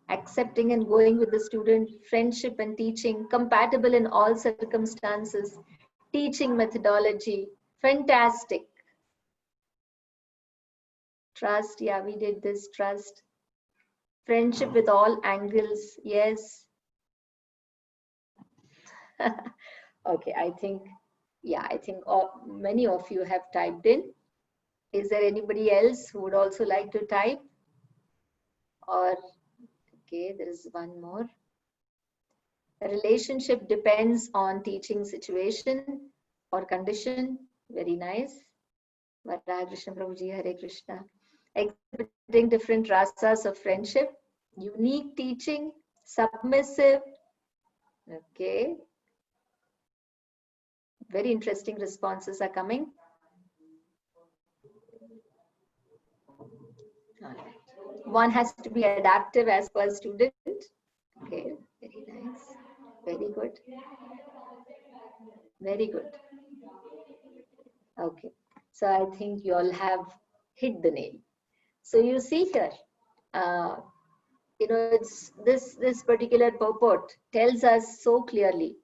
Accepting and going with the student, friendship and teaching, compatible in all circumstances, teaching methodology, fantastic. Trust, yeah, we did this, trust. Friendship with all angles, yes. Okay, I think many of you have typed in. Is there anybody else who would also like to type? Or, okay, there is one more. A relationship depends on teaching situation or condition. Very nice. Radha Krishna Prabhuji, Hare Krishna. Exhibiting different rasas of friendship. Unique teaching. Submissive. Okay. Very interesting responses are coming. All right. One has to be adaptive as per student. Okay, very nice. Very good. Very good. Okay, so I think you all have hit the nail. So you see here, it's this particular purport tells us so clearly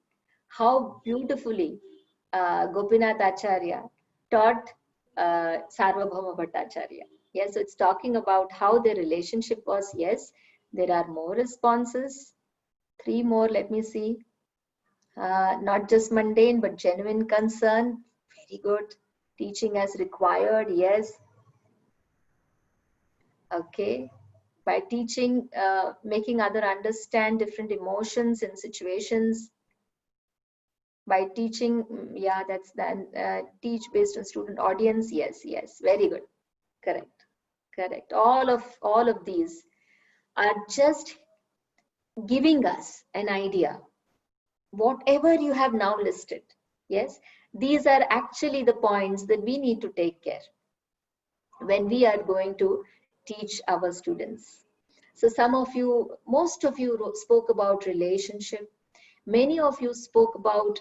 how beautifully Gopinath Acharya taught Sarvabhauma Bhattacharya. Yes, so it's talking about how their relationship was. Yes, there are more responses. 3 more, let me see. Not just mundane, but genuine concern. Very good. Teaching as required. Yes. Okay. By teaching, making other understand different emotions and situations. By teaching, yeah, that's then teach based on student audience. Yes, yes. Very good. Correct. Correct. All of these are just giving us an idea. Whatever you have now listed, yes, these are actually the points that we need to take care when we are going to teach our students. So some of you, most of you spoke about relationship. Many of you spoke about,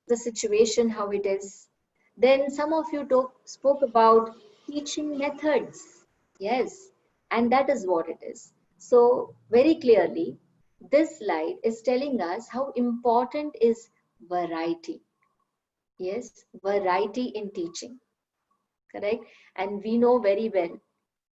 the situation, how it is. Then some of you spoke about teaching methods. Yes, and that is what it is. So very clearly, this slide is telling us how important is variety. Yes, variety in teaching, correct? And we know very well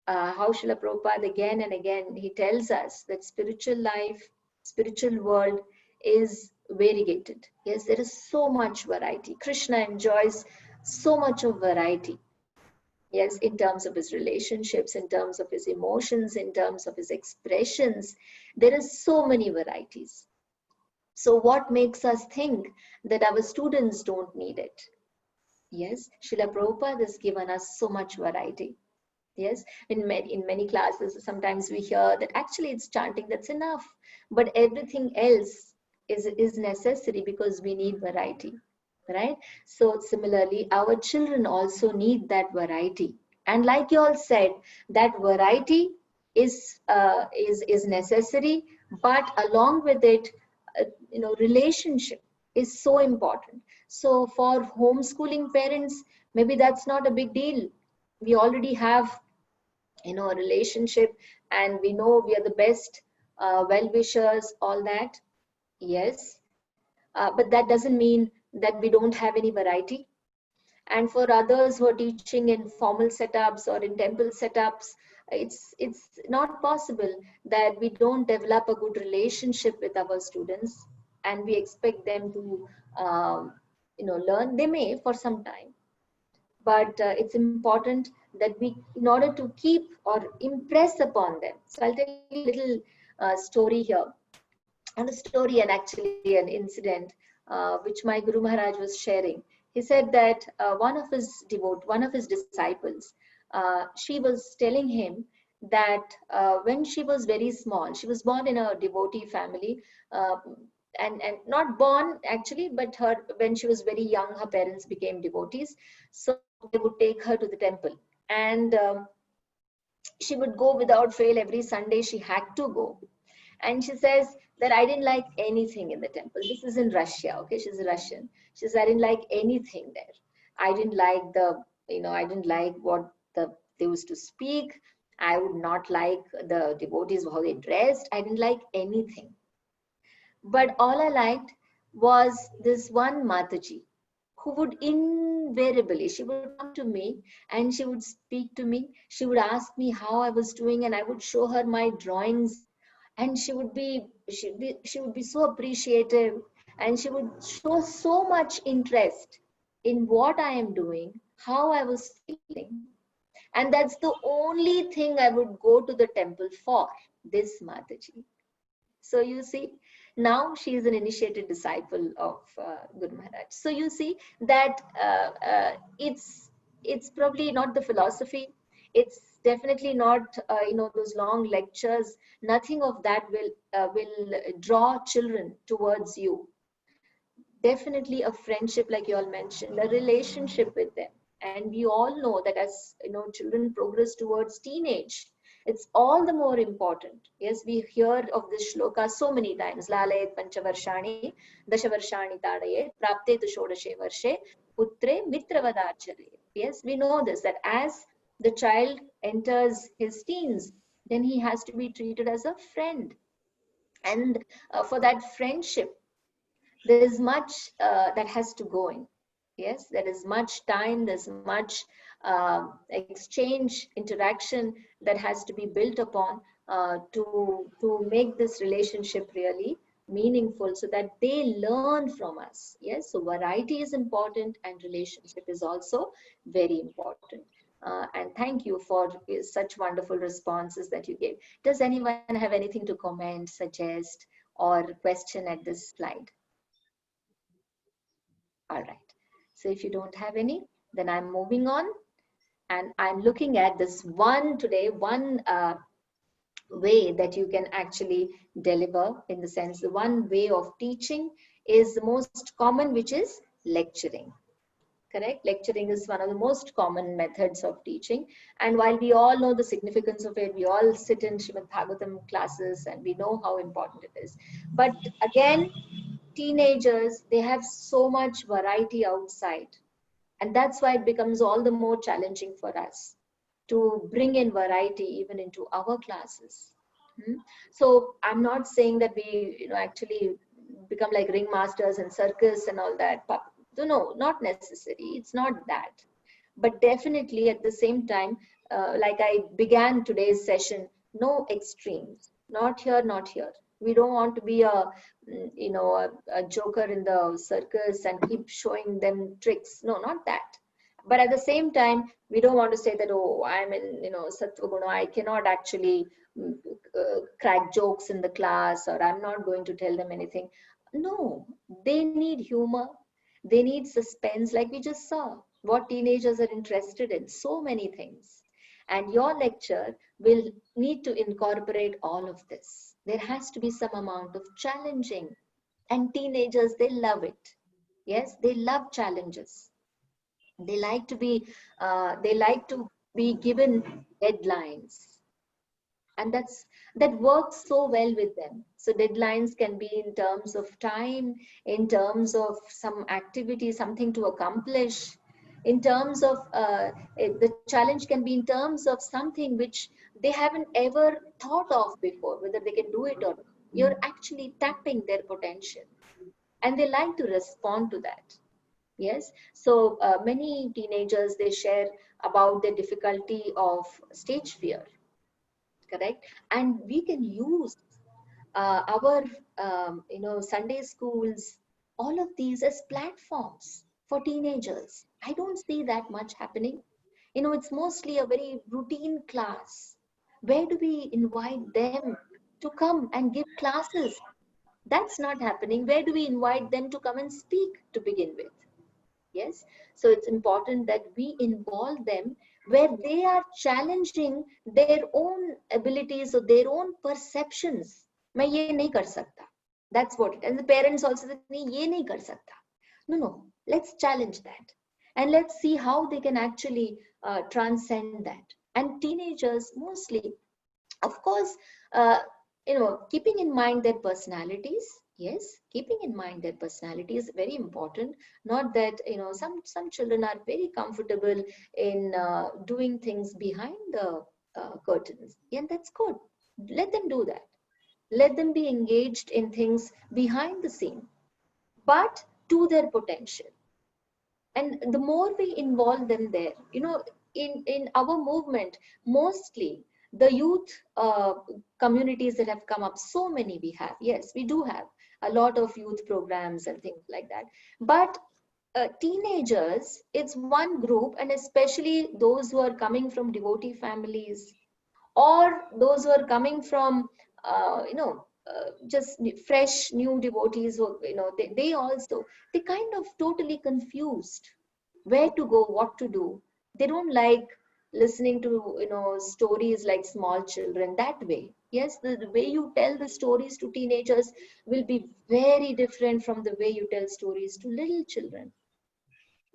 how Srila Prabhupada again and again, he tells us that spiritual life, spiritual world is variegated. Yes, there is so much variety. Krishna enjoys so much of variety. Yes, in terms of his relationships, in terms of his emotions, in terms of his expressions, there is so many varieties. So what makes us think that our students don't need it? Yes, Srila Prabhupada has given us so much variety. Yes, in many classes, sometimes we hear that actually it's chanting, that's enough. But everything else is necessary because we need variety, right? So similarly, our children also need that variety. And like you all said, that variety is necessary, but along with it, relationship is so important. So for homeschooling parents, maybe that's not a big deal. We already have a relationship, and we know we are the best well-wishers, all that. Yes, but that doesn't mean that we don't have any variety. And for others who are teaching in formal setups or in temple setups, it's not possible that we don't develop a good relationship with our students, and we expect them to learn. They may for some time, but it's important that we, in order to keep or impress upon them. So I'll tell you a little story here, and a story and actually an incident which my Guru Maharaj was sharing. He said that one of his disciples, she was telling him that when she was very small, she was born in a devotee family, uh, and not born actually, but her, when she was very young, her parents became devotees. So they would take her to the temple, and she would go without fail. Every Sunday she had to go. And she says that I didn't like anything in the temple. This is in Russia, okay? She's a Russian. She says, I didn't like anything there. I didn't like I didn't like what they used to speak. I would not like the devotees, how they dressed. I didn't like anything. But all I liked was this one Mataji, who would invariably, she would come to me and she would speak to me. She would ask me how I was doing, and I would show her my drawings, and she would be so appreciative, and she would show so much interest in what I am doing, how I was feeling. And that's the only thing I would go to the temple for, this Mataji. So you see, now she is an initiated disciple of Guru Maharaj. So you see that it's probably not the philosophy. It's definitely not those long lectures. Nothing of that will draw children towards you. Definitely a friendship, like you all mentioned, a relationship with them. And we all know that as children progress towards teenage, it's all the more important. Yes, we hear of this shloka so many times. Lalayet panchavarshani, dashavarshani tadayet, prapte tu shodashe varshe, putre mitravadacharye. Yes, we know this, that as the child enters his teens, then he has to be treated as a friend. And for that friendship, there is much that has to go in. Yes, there is much time, there's much exchange, interaction that has to be built upon to make this relationship really meaningful, so that they learn from us. Yes, so variety is important and relationship is also very important. And thank you for such wonderful responses that you gave. Does anyone have anything to comment, suggest, or question at this slide? All right. So if you don't have any, then I'm moving on. And I'm looking at this one today, one way that you can actually deliver, in the sense, the one way of teaching is the most common, which is lecturing. Correct? Lecturing is one of the most common methods of teaching. And while we all know the significance of it, we all sit in Srimad Bhagavatam classes and we know how important it is. But again, teenagers, they have so much variety outside. And that's why it becomes all the more challenging for us to bring in variety even into our classes. So I'm not saying that we, actually become like ringmasters and circus and all that. No, not necessary. It's not that. But definitely at the same time, like I began today's session, no extremes. Not here, not here. We don't want to be a joker in the circus and keep showing them tricks. No, not that. But at the same time, we don't want to say that, oh, I'm in, Sattva Guna, I cannot actually crack jokes in the class, or I'm not going to tell them anything. No, they need humor. They need suspense, like we just saw. What teenagers are interested in, so many things. And your lecture will need to incorporate all of this. There has to be some amount of challenging. And teenagers, they love it. Yes, they love challenges. They like to be given deadlines, and that works so well with them. So deadlines can be in terms of time, in terms of some activity, something to accomplish, in terms of the challenge can be in terms of something which they haven't ever thought of before, whether they can do it or not. You're actually tapping their potential, and they like to respond to that. Yes, so many teenagers, they share about the difficulty of stage fear. Correct? And we can use our Sunday schools, all of these as platforms for teenagers. I don't see that much happening. It's mostly a very routine class. Where do we invite them to come and give classes? That's not happening. Where do we invite them to come and speak to begin with? Yes, so it's important that we involve them where they are challenging their own abilities or their own perceptions. मैं ये नहीं कर सकता. That's what it. And the parents also say, नहीं ये नहीं कर सकता. No, let's challenge that, and let's see how they can actually transcend that. And teenagers mostly, of course, keeping in mind their personalities. Yes, keeping in mind their personality is very important. Not that, some children are very comfortable in doing things behind the curtains, and that's good. Let them do that. Let them be engaged in things behind the scene, but to their potential. And the more we involve them there, in our movement, mostly the youth communities that have come up, so many we have. Yes, we do have a lot of youth programs and things like that. But teenagers, it's one group, and especially those who are coming from devotee families, or those who are coming from just fresh new devotees, who, they also, they kind of totally confused where to go, what to do. They don't like listening to stories like small children that way. Yes, the way you tell the stories to teenagers will be very different from the way you tell stories to little children.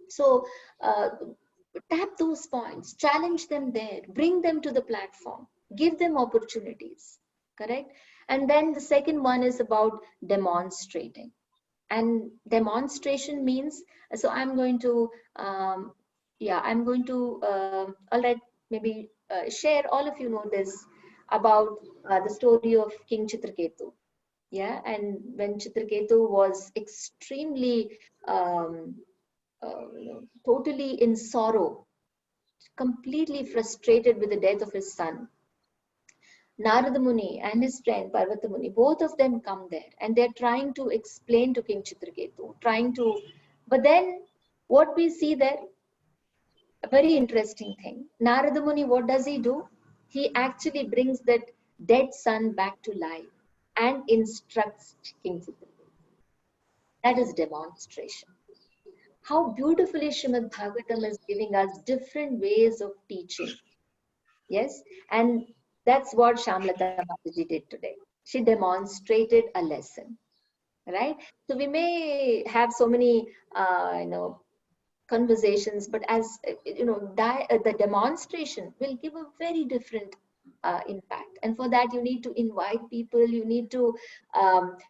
So tap those points, challenge them there, bring them to the platform, give them opportunities. Correct? And then the second one is about demonstrating. And demonstration means, so I'm going to all right, maybe share, all of you know this, about the story of King Chitraketu. Yeah, and when Chitraketu was extremely totally in sorrow, completely frustrated with the death of his son. Narada Muni and his friend Parvata Muni, both of them come there and they're trying to explain to King Chitraketu, but then what we see there, a very interesting thing. Narada Muni, what does he do? He actually brings that dead son back to life and instructs King Chitraketu. That is demonstration. How beautifully Srimad Bhagavatam is giving us different ways of teaching. Yes, and that's what Shamlata Mataji did today. She demonstrated a lesson, right? So we may have so many, conversations, but as the demonstration will give a very different impact. And for that, you need to invite people. You need to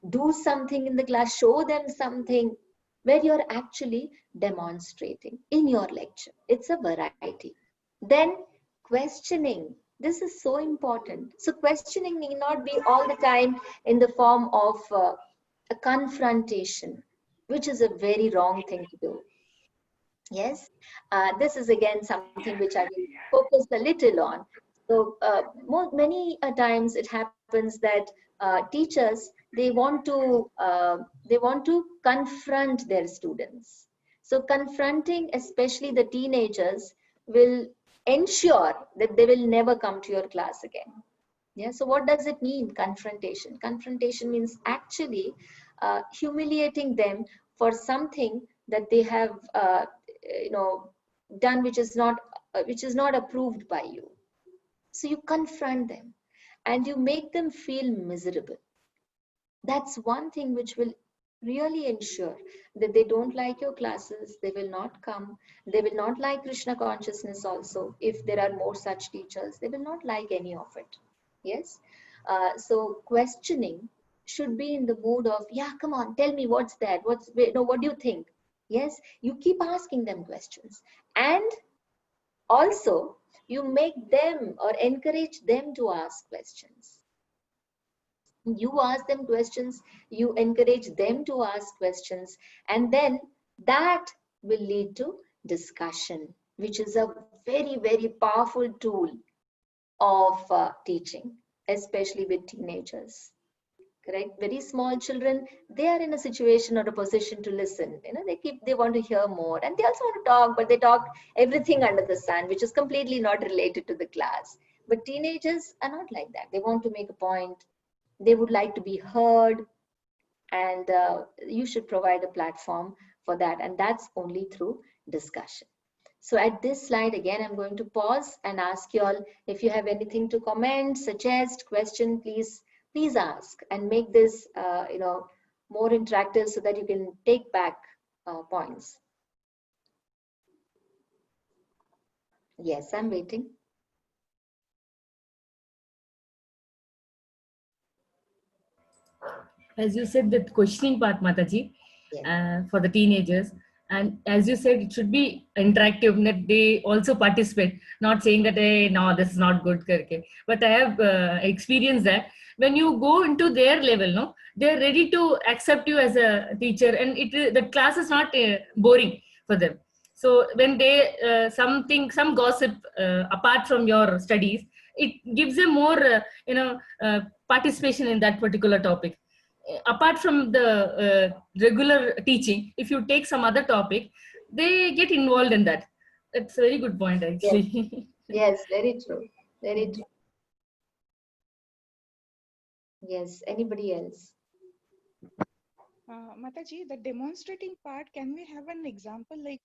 do something in the class, show them something where you're actually demonstrating in your lecture. It's a variety. Then questioning. This is so important. So questioning need not be all the time in the form of a confrontation, which is a very wrong thing to do. Yes, this is again something which I will focus a little on. So many times it happens that teachers, they want to confront their students. So confronting, especially the teenagers, will ensure that they will never come to your class again. Yeah. So what does it mean? Confrontation. Confrontation means actually humiliating them for something that they have done which is not approved by you. So you confront them and you make them feel miserable. That's one thing which will really ensure that they don't like your classes, they will not come, they will not like Krishna consciousness also. If there are more such teachers, they will not like any of it. Yes. So questioning should be in the mood of, yeah, come on, tell me what's that, what do you think? Yes, you keep asking them questions, and also you make them or encourage them to ask questions. You ask them questions, you encourage them to ask questions, and then that will lead to discussion, which is a very, very powerful tool of teaching, especially with teenagers. Correct? Very small children, they are in a situation or a position to listen. They want to hear more, and they also want to talk, but they talk everything under the sun, which is completely not related to the class. But teenagers are not like that. They want to make a point. They would like to be heard, and you should provide a platform for that, and that's only through discussion. So at this slide, again, I'm going to pause and ask you all if you have anything to comment, suggest, question, please ask and make this more interactive so that you can take back points. Yes, I'm waiting. As you said, that questioning part, Mataji, for the teenagers, and as you said, it should be interactive, that they also participate, not saying that, hey, no, this is not good. But I have experienced that when you go into their level, no, they're ready to accept you as a teacher, and the class is not boring for them. So when they some gossip apart from your studies, it gives them more participation in that particular topic. Apart from the regular teaching, if you take some other topic, they get involved in that. That's a very good point, actually. Yes, very true. Very true. Yes, anybody else? Mataji, the demonstrating part, can we have an example, like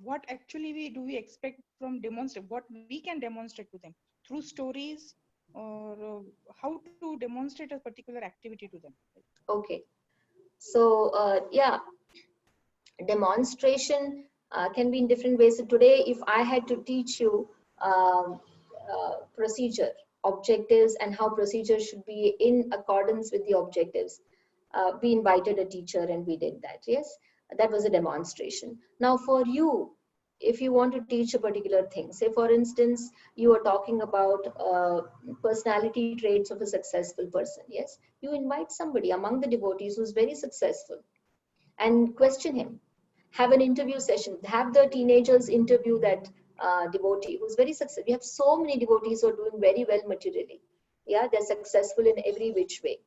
what actually we expect from demonstrate, what we can demonstrate to them through stories, or how to demonstrate a particular activity to them? Okay. So yeah, demonstration can be in different ways. So today, if I had to teach you procedure, objectives, and how procedures should be in accordance with the objectives, we invited a teacher and we did that. Yes, that was a demonstration. Now for you, if you want to teach a particular thing, say for instance, you are talking about personality traits of a successful person. Yes, you invite somebody among the devotees who's very successful and question him. have an interview session, have the teenagers interview that devotee who's very successful. We have so many devotees who are doing very well materially. Yeah, they're successful in every which way.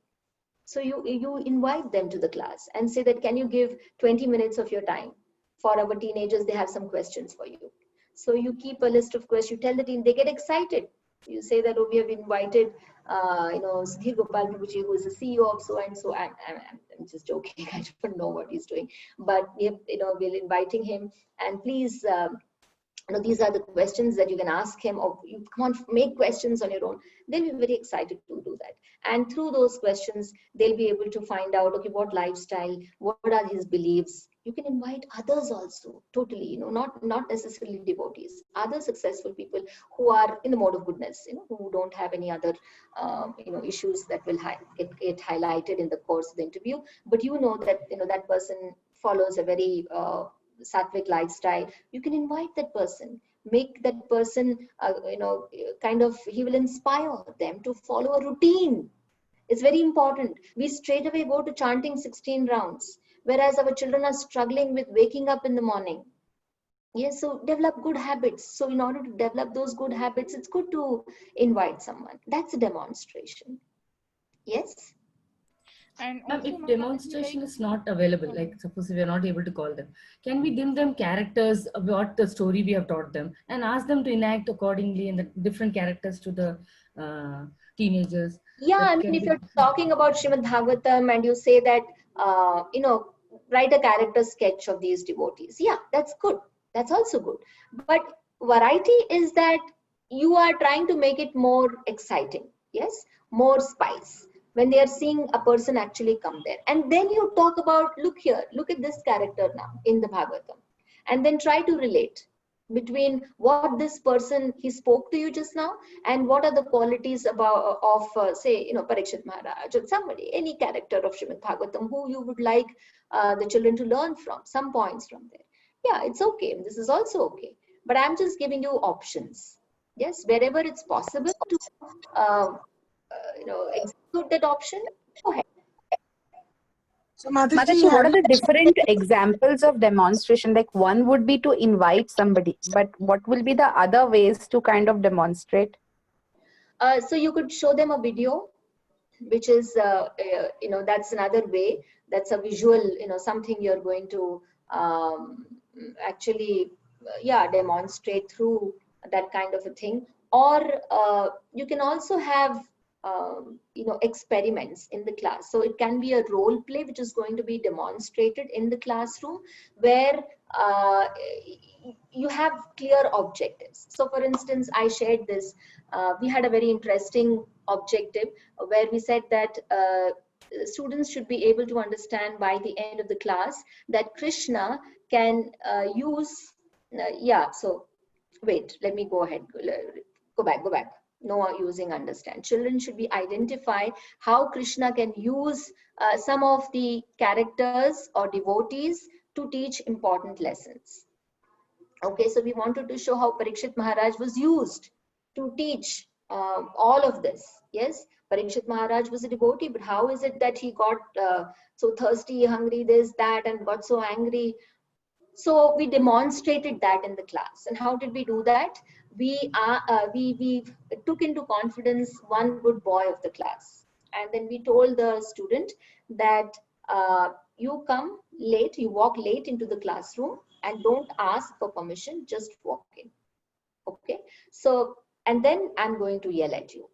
So you invite them to the class and say that, can you give 20 minutes of your time for our teenagers? They have some questions for you. So you keep a list of questions, you tell the teen, they get excited. You say that, oh, we have invited, Sudhir Gopal Prabhuji, who is the CEO of so and so. I'm just joking. I don't know what he's doing, but we're inviting him, and please, these are the questions that you can ask him, or you come on, make questions on your own. They'll be very excited to do that. And through those questions, they'll be able to find out, okay, what lifestyle, what are his beliefs. You can invite others also, totally, not necessarily devotees, other successful people who are in the mode of goodness, who don't have any other, issues that will get highlighted in the course of the interview. But that, that person follows a very, sattvic lifestyle. You can invite that person, make that person, he will inspire them to follow a routine. It's very important. We straight away go to chanting 16 rounds, whereas our children are struggling with waking up in the morning. Yes, so develop good habits. So in order to develop those good habits, it's good to invite someone. That's a demonstration. Yes. And Ma'am, also, if Mataji, demonstration is not available, like suppose we are not able to call them, can we give them characters about the story we have taught them and ask them to enact accordingly in the different characters to the teenagers? Yeah, if you're talking about Srimad Bhagavatam and you say that, write a character sketch of these devotees. Yeah, that's good. That's also good. But variety is that you are trying to make it more exciting. Yes, more spice. When they are seeing a person actually come there. And then you talk about, look here, look at this character now in the Bhagavatam. And then try to relate between what this person, he spoke to you just now, and what are the qualities of say, Parikshit Maharaj, or somebody, any character of Srimad Bhagavatam who you would like the children to learn from, some points from there. Yeah, it's okay. This is also okay. But I'm just giving you options. Yes, wherever it's possible to, execute that option, go ahead. So Mataji, what are the different examples of demonstration? Like one would be to invite somebody, but what will be the other ways to kind of demonstrate? So you could show them a video, which is, that's another way. That's a visual, something you're going to actually, demonstrate through that kind of a thing. Or you can also have, experiments in the class. So it can be a role play, which is going to be demonstrated in the classroom, where you have clear objectives. So for instance, I shared this, we had a very interesting objective where we said that students should be able to understand by the end of the class that Krishna can use, so wait, let me go ahead, go back. No using understand. Children should be identify how Krishna can use some of the characters or devotees to teach important lessons. Okay, so we wanted to show how Parikshit Maharaj was used to teach all of this. Yes, Parikshit Maharaj was a devotee, but how is it that he got so thirsty, hungry, this, that, and got so angry? So we demonstrated that in the class. And how did we do that? We took into confidence one good boy of the class. And then we told the student that you come late, you walk late into the classroom and don't ask for permission, just walk in. Okay. So, and then I'm going to yell at you.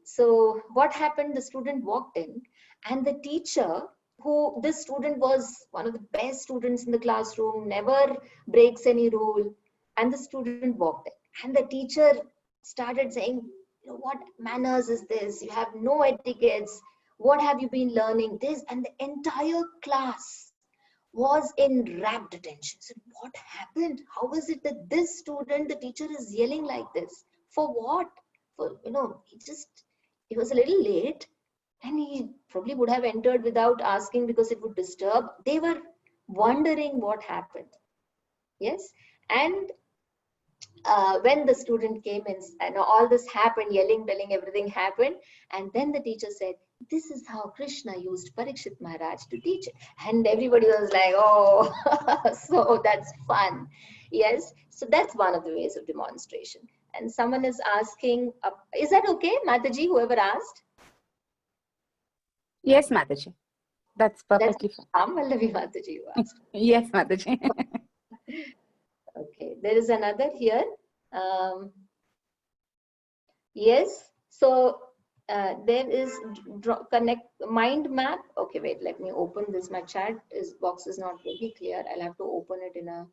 So what happened? The student walked in, and the teacher, who this student was one of the best students in the classroom, never breaks any rule, and the student walked in, and the teacher started saying, what manners is this? You have no etiquettes. What have you been learning? This, and the entire class was in rapt attention. So what happened? How is it that this student, the teacher is yelling like this? For what? For, he was a little late, and he probably would have entered without asking because it would disturb. They were wondering what happened. Yes. And when the student came in and all this happened, yelling, telling, everything happened. And then the teacher said, this is how Krishna used Parikshit Maharaj to teach it. And everybody was like, oh, so that's fun. Yes, so that's one of the ways of demonstration. And someone is asking, is that okay, Mataji, whoever asked? Yes, Mataji. That's perfectly fine. Vallavi Mataji, you asked. Yes, Mataji. Okay, there is another here. Yes, so there is connect mind map. Okay, wait, let me open this. My chat box is not very clear. I'll have to open it in a,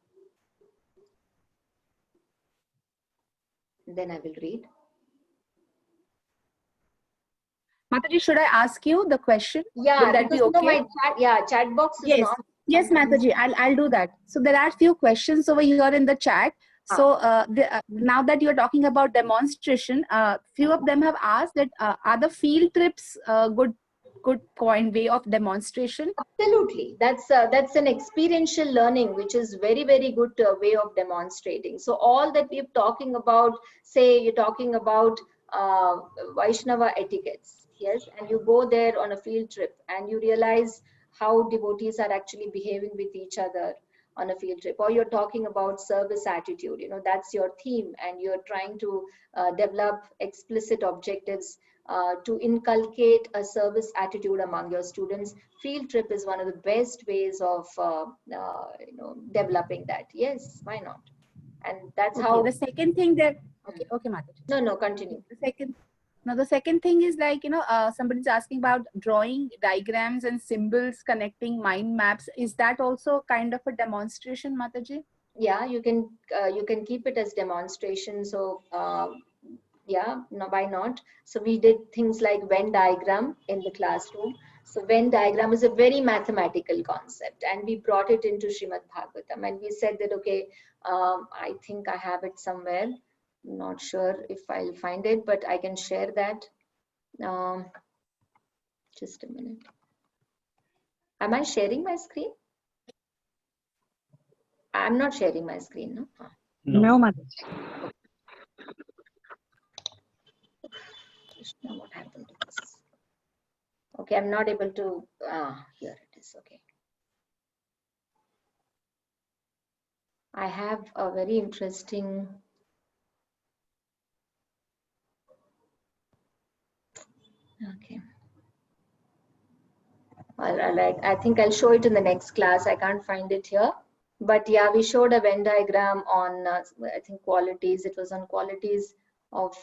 then I will read. Mataji, should I ask you the question? Yeah, Will that be okay? my chat box is Yes. not. Yes, Mataji, I'll do that. So there are few questions over here in the chat. So now that you're talking about demonstration, few of them have asked that are the field trips good way of demonstration? Absolutely, that's an experiential learning, which is very, very good way of demonstrating. So all that we're talking about, say you're talking about Vaishnava etiquettes, yes, and you go there on a field trip and you realize how devotees are actually behaving with each other on a field trip, or you're talking about service attitude, that's your theme, and you're trying to develop explicit objectives to inculcate a service attitude among your students. Field trip is one of the best ways of developing that. Yes, why not? And that's Okay, how the second thing that okay, Mataji. no, continue. The second thing is like, somebody's asking about drawing diagrams and symbols connecting mind maps. Is that also kind of a demonstration, Mataji? Yeah, you can keep it as demonstration. So yeah, no, why not? So we did things like Venn diagram in the classroom. So Venn diagram is a very mathematical concept, and we brought it into Srimad Bhagavatam, and we said that, okay, I think I have it somewhere. Not sure if I'll find it, but I can share that. Just a minute. Am I sharing my screen? I'm not sharing my screen, no? No, Mataji. Krishna, what happened to this? Okay, I'm not able to, here it is, okay. I have a very interesting, okay. All right, I think I'll show it in the next class. I can't find it here. But yeah, we showed a Venn diagram on, I think, qualities. It was on qualities of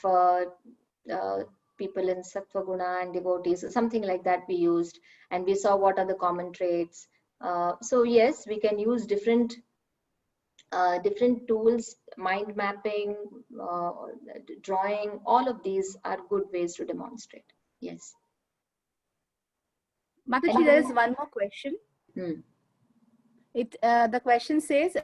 people in Sattva Guna and devotees, something like that we used. And we saw what are the common traits. So yes, we can use different tools, mind mapping, drawing, all of these are good ways to demonstrate. Yes. Mataji, there is one more question. The question says,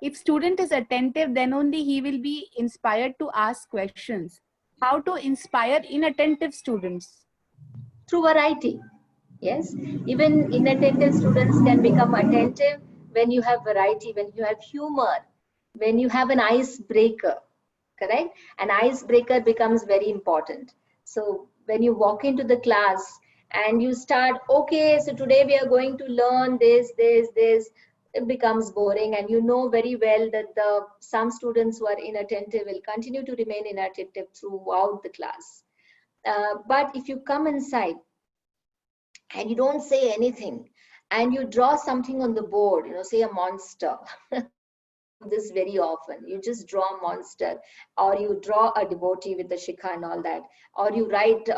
if student is attentive, then only he will be inspired to ask questions. How to inspire inattentive students? Through variety. Yes, even inattentive students can become attentive when you have variety, when you have humor, when you have an icebreaker, correct? An icebreaker becomes very important. So when you walk into the class and you start, okay, so today we are going to learn this, it becomes boring, and you know very well that some students who are inattentive will continue to remain inattentive throughout the class. But if you come inside and you don't say anything and you draw something on the board, say a monster, this very often, you just draw a monster, or you draw a devotee with the shikha and all that, or you write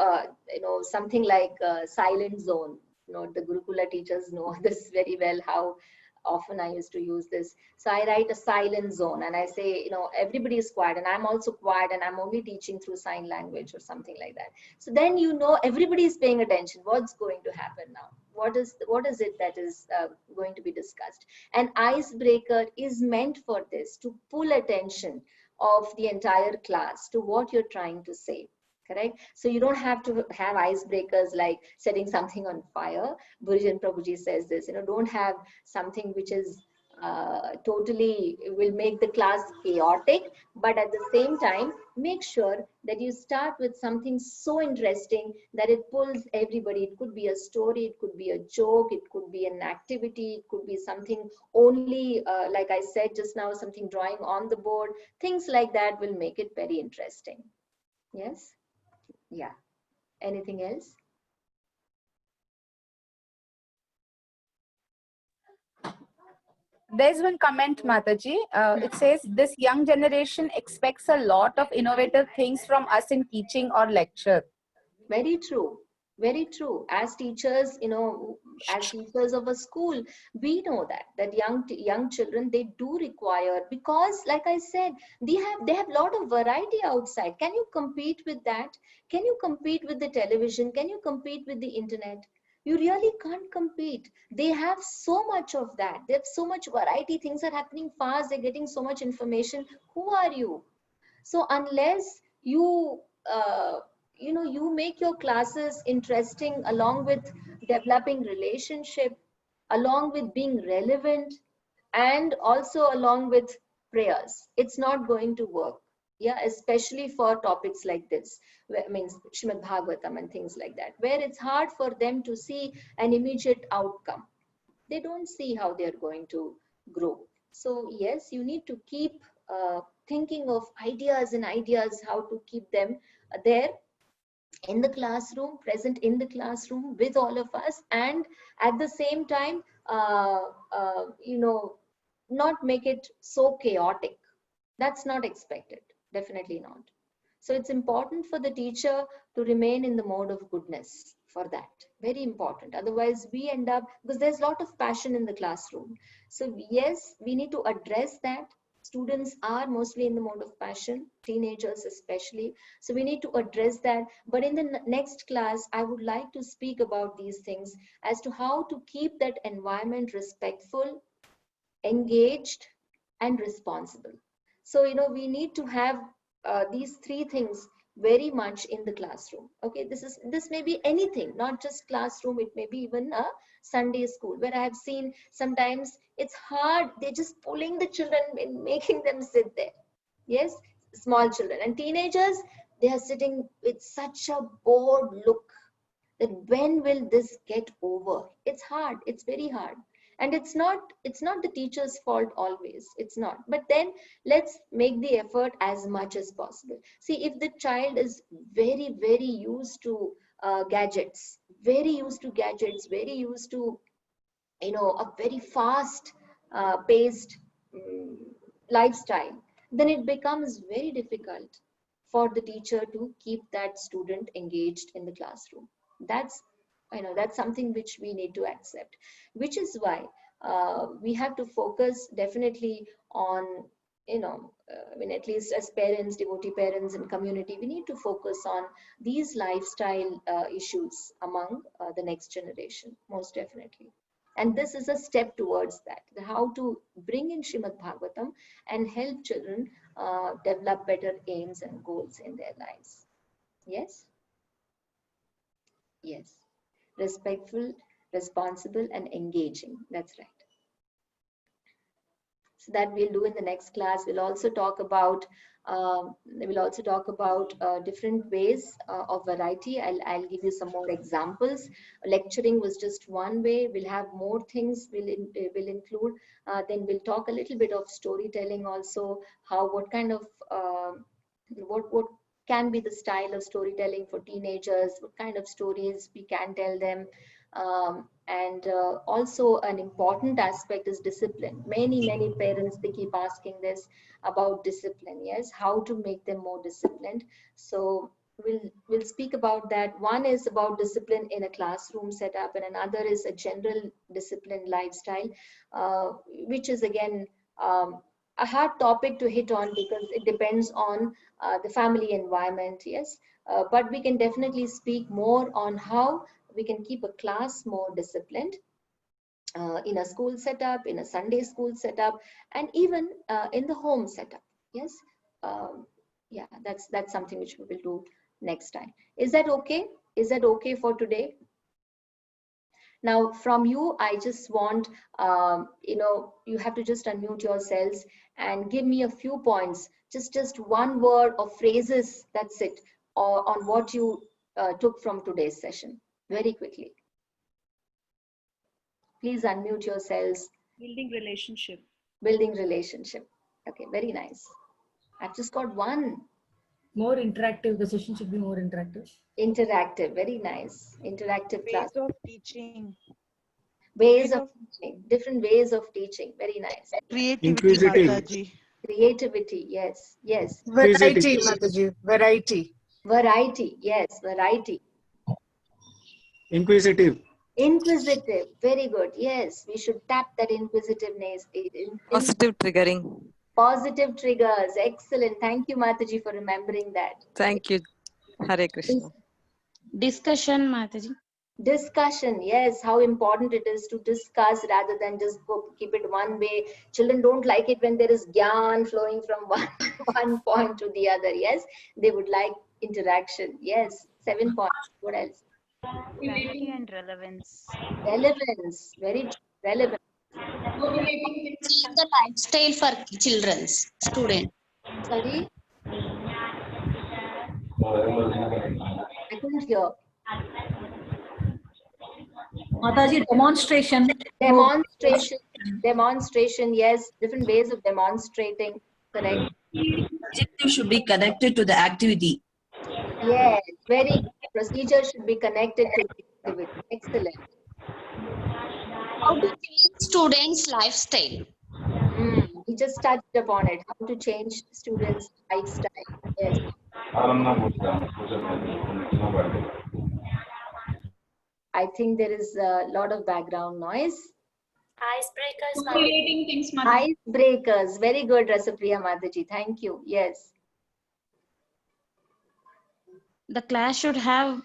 something like silent zone. The Gurukula teachers know this very well, how often I used to use this. So I write a silent zone and I say, everybody is quiet and I'm also quiet and I'm only teaching through sign language or something like that. So then everybody is paying attention. What's going to happen now? What is it that is going to be discussed? An icebreaker is meant for this, to pull attention of the entire class to what you're trying to say. Correct? So you don't have to have icebreakers like setting something on fire. Burijan Prabhuji says this, don't have something which is totally will make the class chaotic, but at the same time, make sure that you start with something so interesting that it pulls everybody. It could be a story, it could be a joke, it could be an activity, it could be something only, like I said just now, something drawing on the board. Things like that will make it very interesting. Yes? Yeah. Anything else? There's one comment, Mataji. It says, this young generation expects a lot of innovative things from us in teaching or lecture. Very true. Very true. As teachers, as teachers of a school, we know that young children, they do require, because like I said, they have a lot of variety outside. Can you compete with that? Can you compete with the television? Can you compete with the internet? You really can't compete. They have so much of that. They have so much variety. Things are happening fast. They're getting so much information. Who are you? So unless you you make your classes interesting, along with developing relationship, along with being relevant, and also along with prayers, it's not going to work. Yeah, especially for topics like this, where, means Srimad Bhagavatam and things like that, where it's hard for them to see an immediate outcome. They don't see how they're going to grow. So yes, you need to keep thinking of ideas and ideas, how to keep them there in the classroom, present in the classroom with all of us, and at the same time, not make it so chaotic. That's not expected, definitely not. So it's important for the teacher to remain in the mode of goodness for that. Very important. Otherwise, we end up, because there's a lot of passion in the classroom. So yes, we need to address that. Students are mostly in the mode of passion, teenagers especially. So we need to address that. But in the next class, I would like to speak about these things as to how to keep that environment respectful, engaged, and responsible. So, we need to have these three things very much in the classroom. Okay, this may be anything, not just classroom. It may be even a Sunday school, where I have seen sometimes it's hard. They're just pulling the children and making them sit there. Yes, small children and teenagers, they are sitting with such a bored look that when will this get over? It's hard. It's very hard. And it's not the teacher's fault always. It's not. But then let's make the effort as much as possible. See, if the child is very, very used to gadgets, very used to a very fast paced lifestyle, then it becomes very difficult for the teacher to keep that student engaged in the classroom. That's something which we need to accept, which is why we have to focus definitely on, at least as parents, devotee parents and community, we need to focus on these lifestyle issues among the next generation, most definitely. And this is a step towards that, how to bring in Srimad Bhagavatam and help children develop better aims and goals in their lives. Yes? Yes. Respectful, responsible, and engaging. That's right. So that we'll do in the next class. We'll also talk about different ways of variety. I'll give you some more examples. Lecturing was just one way. We'll have more things we'll include. Then we'll talk a little bit of storytelling also. What kind of what can be the style of storytelling for teenagers? What kind of stories we can tell them? And also an important aspect is discipline. Many parents, they keep asking this about discipline. Yes, how to make them more disciplined. So we'll speak about that. One is about discipline in a classroom setup, and another is a general discipline lifestyle, which is again a hard topic to hit on because it depends on the family environment. Yes, but we can definitely speak more on how we can keep a class more disciplined in a school setup, in a Sunday school setup, and even in the home setup. Yes, yeah, that's something which we will do next time. Is that okay? Is that okay for today? Now from you, I just want, you have to just unmute yourselves and give me a few points, just one word or phrases, that's it, or on what you took from today's session, very quickly. Please unmute yourselves. Building relationship. Building relationship. Okay, very nice. I've just got one. More interactive. The session should be more interactive. Interactive, very nice. Interactive class. Ways of teaching. Ways of teaching, different ways of teaching, very nice. Creativity, Inquisitive. Mataji. Creativity, yes, yes. Variety, Mataji. Variety. Variety, yes, variety. Inquisitive. Inquisitive, very good. Yes, we should tap that inquisitiveness. Positive triggering. Positive triggers, excellent. Thank you, Mataji, for remembering that. Thank you. Hare Krishna. Discussion, Mataji. Discussion, yes, how important it is to discuss rather than just keep it one way. Children don't like it when there is gyan flowing from one point to the other. Yes, they would like interaction. Yes, 7 points. What else? Clarity and relevance. Relevance, very relevant. The lifestyle for children, students. Sorry? I couldn't hear. Mataji, demonstration. Demonstration, demonstration, yes, different ways of demonstrating, correct. Objective should be connected to the activity. Yes, very good. Procedure should be connected to the activity. Excellent. How to change students' lifestyle. We just touched upon it. How to change students' lifestyle. Yes. I think there is a lot of background noise. Icebreakers. Creating things, Mataji. Icebreakers. Very good, Rasapriya Mataji. Thank you. Yes. The class should have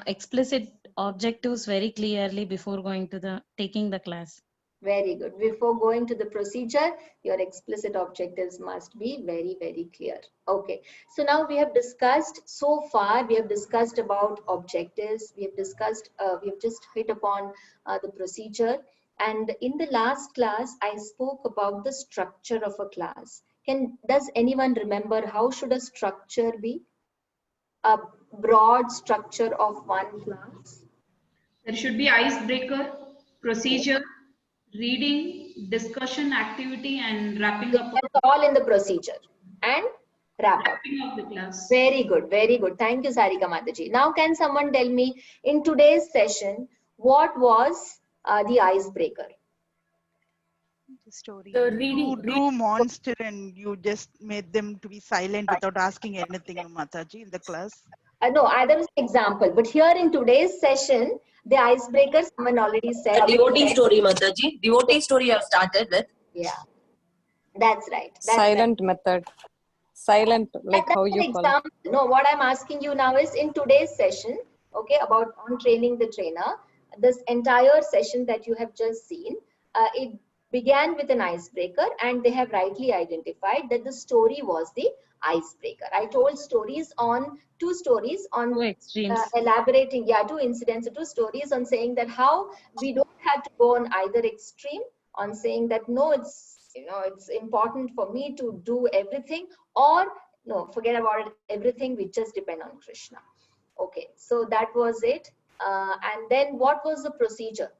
explicit objectives very clearly before going to taking the class. Very good. Before going to the procedure, your explicit objectives must be very, very clear. Okay. So now we have discussed, so far we have discussed about objectives. We have discussed, we have just hit upon the procedure. And in the last class, I spoke about the structure of a class. Does anyone remember how should a structure be? A broad structure of one class? There should be icebreaker, procedure, reading, discussion, activity, and wrapping up. That's all in the procedure. And wrap up. Wrapping up the class. Very good, very good. Thank you, Sarika Mataji. Now, can someone tell me in today's session, what was the icebreaker? The story. The reading. You drew monster and you just made them to be silent without asking anything, Mataji, in the class. No, that was an example. But here in today's session, the icebreaker, someone already said. Devoting story, Mataji. Devoting story you have started with. Yeah, that's right. That's Silent right. method. Silent, like That's how an you call example. No, what I'm asking you now is in today's session, okay, about on training the trainer, this entire session that you have just seen, it began with an icebreaker, and they have rightly identified that the story was the icebreaker. I told stories on two stories on Two extremes. elaborating, two incidents, two stories on saying that how we don't have to go on either extreme, on saying that no, it's important for me to do everything, or no, forget about it, everything, we just depend on Krishna. Okay, so that was it. And then what was the procedure?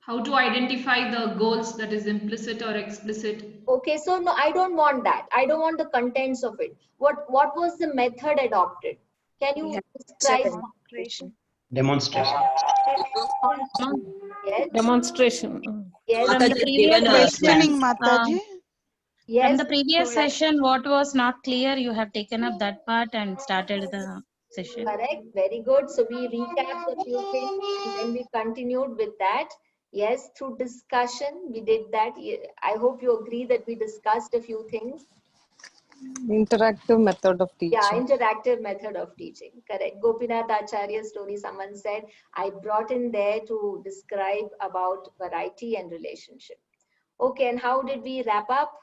How to identify the goals, that is implicit or explicit. Okay, so no, I don't want that. I don't want the contents of it. What was the method adopted? Can you describe? Demonstration. Yes. demonstration. Yes. From the previous Questioning, Mataji. Yes. From the previous session, what was not clear, you have taken up that part and started the session. Correct. Very good. So we recapped a few things and then we continued with that. Yes, through discussion, we did that. I hope you agree that we discussed a few things. Interactive method of teaching. Yeah, interactive method of teaching. Correct. Gopinath Acharya's story, someone said, I brought in there to describe about variety and relationship. Okay, and how did we wrap up?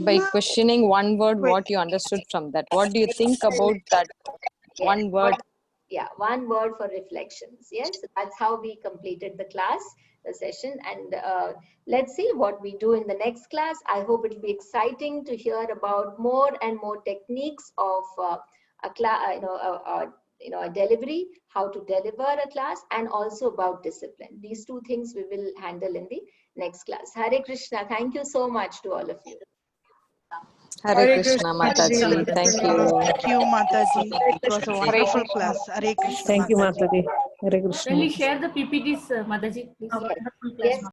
By questioning one word, what you understood from that. What do you think about that Yes, one word? one word for reflections. Yes, that's how we completed the class, the session, and let's see what we do in the next class. I hope it will be exciting to hear about more and more techniques of a class, a delivery, how to deliver a class, and also about discipline. These two things we will handle in the next class. Hare Krishna. Thank you so much to all of you. Hare Krishna, Mataji. Thank you. Thank you, Mataji. It was a wonderful class. Hare Krishna, Thank you, Mataji. Mataji. Hare Krishna. Can we share the PPTs, Mataji, please? Yes.